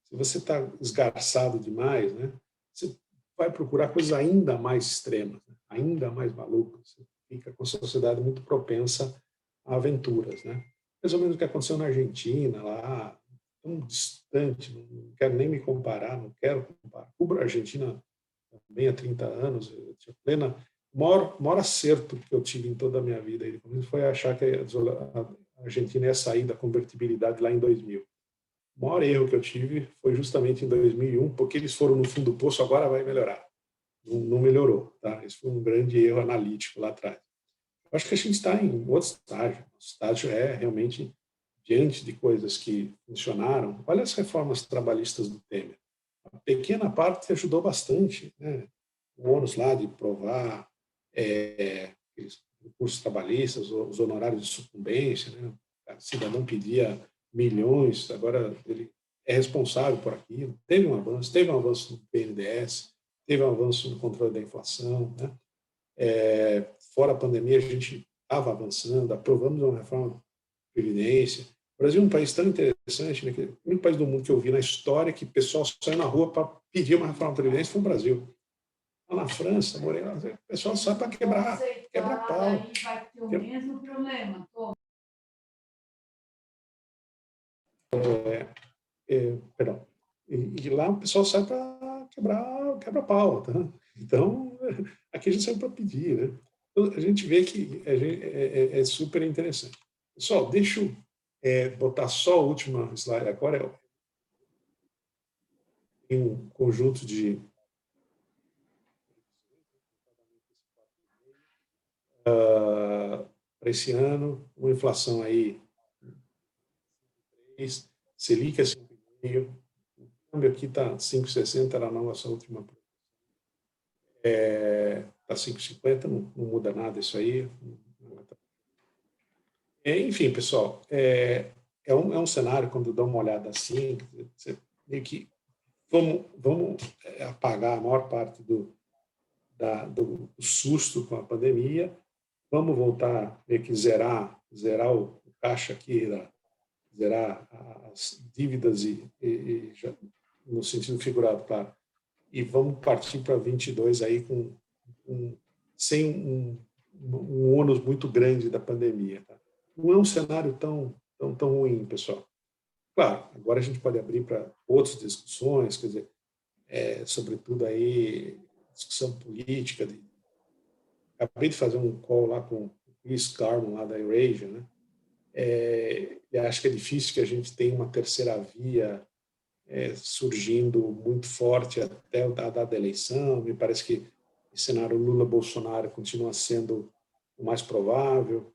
você está esgarçado demais, né, você vai procurar coisas ainda mais extremas, né, ainda mais malucas. Você fica com a sociedade muito propensa a aventuras, né? Mais ou menos o que aconteceu na Argentina, lá, tão distante, não quero nem me comparar, não quero comparar. Cuba e Argentina também há 30 anos, eu tinha plena... O maior acerto que eu tive em toda a minha vida foi achar que a Argentina ia sair da convertibilidade lá em 2000. O maior erro que eu tive foi justamente em 2001, porque eles foram no fundo do poço, agora vai melhorar. Não melhorou, tá? Esse foi um grande erro analítico lá atrás. Eu acho que a gente está em outro estágio. O estágio é realmente diante de coisas que funcionaram. Olha as reformas trabalhistas do Temer. A pequena parte ajudou bastante, né? O ônus lá de provar recursos trabalhistas, os honorários de sucumbência, né? O cidadão pedia milhões, agora ele é responsável por aquilo. Teve um avanço no BNDES, teve um avanço no controle da inflação, né? Fora a pandemia, a gente estava avançando, aprovamos uma reforma da Previdência. O Brasil é um país tão interessante, né? Que o único país do mundo que eu vi na história que o pessoal saiu na rua para pedir uma reforma da Previdência foi o Brasil. Lá na França, morei lá, o pessoal sai para quebrar pau. Aí vai ter o mesmo problema. Perdão. E lá o pessoal sai para quebra pau, tá? Então, aqui a gente sai para pedir, né? Então, a gente vê que é super interessante. Pessoal, deixa eu botar só a última slide agora. Tem um conjunto de para esse ano, uma inflação aí, Selic é 5,5%, o câmbio aqui está 5,60, era a nossa última. Está 5,50, não muda nada isso aí. Enfim, pessoal, é um cenário, quando dá uma olhada assim, você meio que vamos apagar a maior parte do susto com a pandemia, vamos voltar meio que zerar o caixa aqui, zerar as dívidas já, no sentido figurado, claro, e vamos partir para 22 aí sem um ônus muito grande da pandemia. Tá? Não é um cenário tão ruim, pessoal. Claro, agora a gente pode abrir para outras discussões, quer dizer, sobretudo aí discussão política. Acabei de fazer um call lá com o Chris Carman, lá da Eurasia, né? Eu acho que é difícil que a gente tenha uma terceira via surgindo muito forte até a data da eleição. Me parece que o cenário Lula-Bolsonaro continua sendo o mais provável.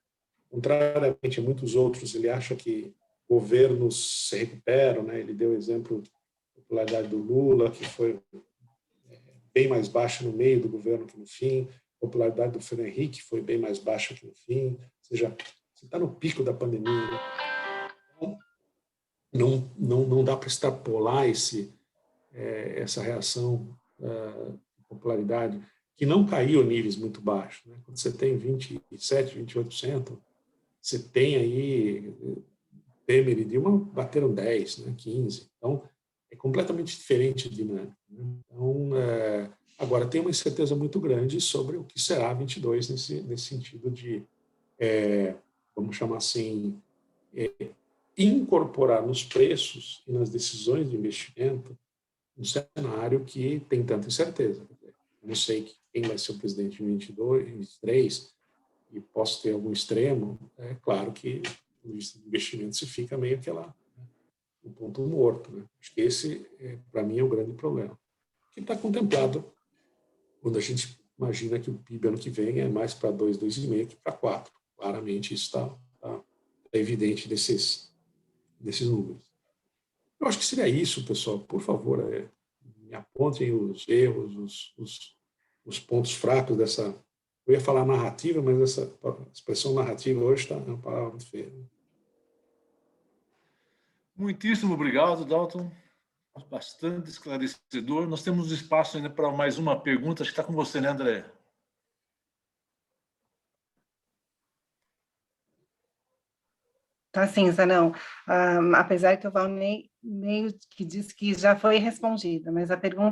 Contrariamente a muitos outros, ele acha que governos se recuperam, né? Ele deu o exemplo da popularidade do Lula, que foi bem mais baixa no meio do governo que no fim. A popularidade do Fernando Henrique foi bem mais baixa que no fim. Ou seja, você está no pico da pandemia, né? Então, não dá para extrapolar essa reação de popularidade, que não caiu a níveis muito baixos. Né? Quando você tem 27%, 28%, você tem aí Temer e Dilma bateram 10%, né? 15%. Então, é completamente diferente a dinâmica. Né? Então, agora tem uma incerteza muito grande sobre o que será 22 nesse sentido de, vamos chamar assim, incorporar nos preços e nas decisões de investimento um cenário que tem tanta incerteza. Eu não sei quem vai ser o presidente em 22, 23, e posso ter algum extremo. É claro que o investimento se fica meio que lá, um ponto morto. Né? Acho que esse, para mim, é o grande problema. Que está contemplado quando a gente imagina que o PIB ano que vem é mais para 2, 2,5 que para 4. Claramente isso está evidente desses números. Eu acho que seria isso, pessoal. Por favor, me apontem os erros, os pontos fracos dessa... Eu ia falar narrativa, mas essa expressão narrativa hoje está uma palavra muito feia. Muitíssimo obrigado, Dalton. Bastante esclarecedor. Nós temos espaço ainda para mais uma pergunta. Acho que está com você, né, André? Tá sim, Zanão. Apesar que o Valnei meio que disse que já foi respondida, mas a pergunta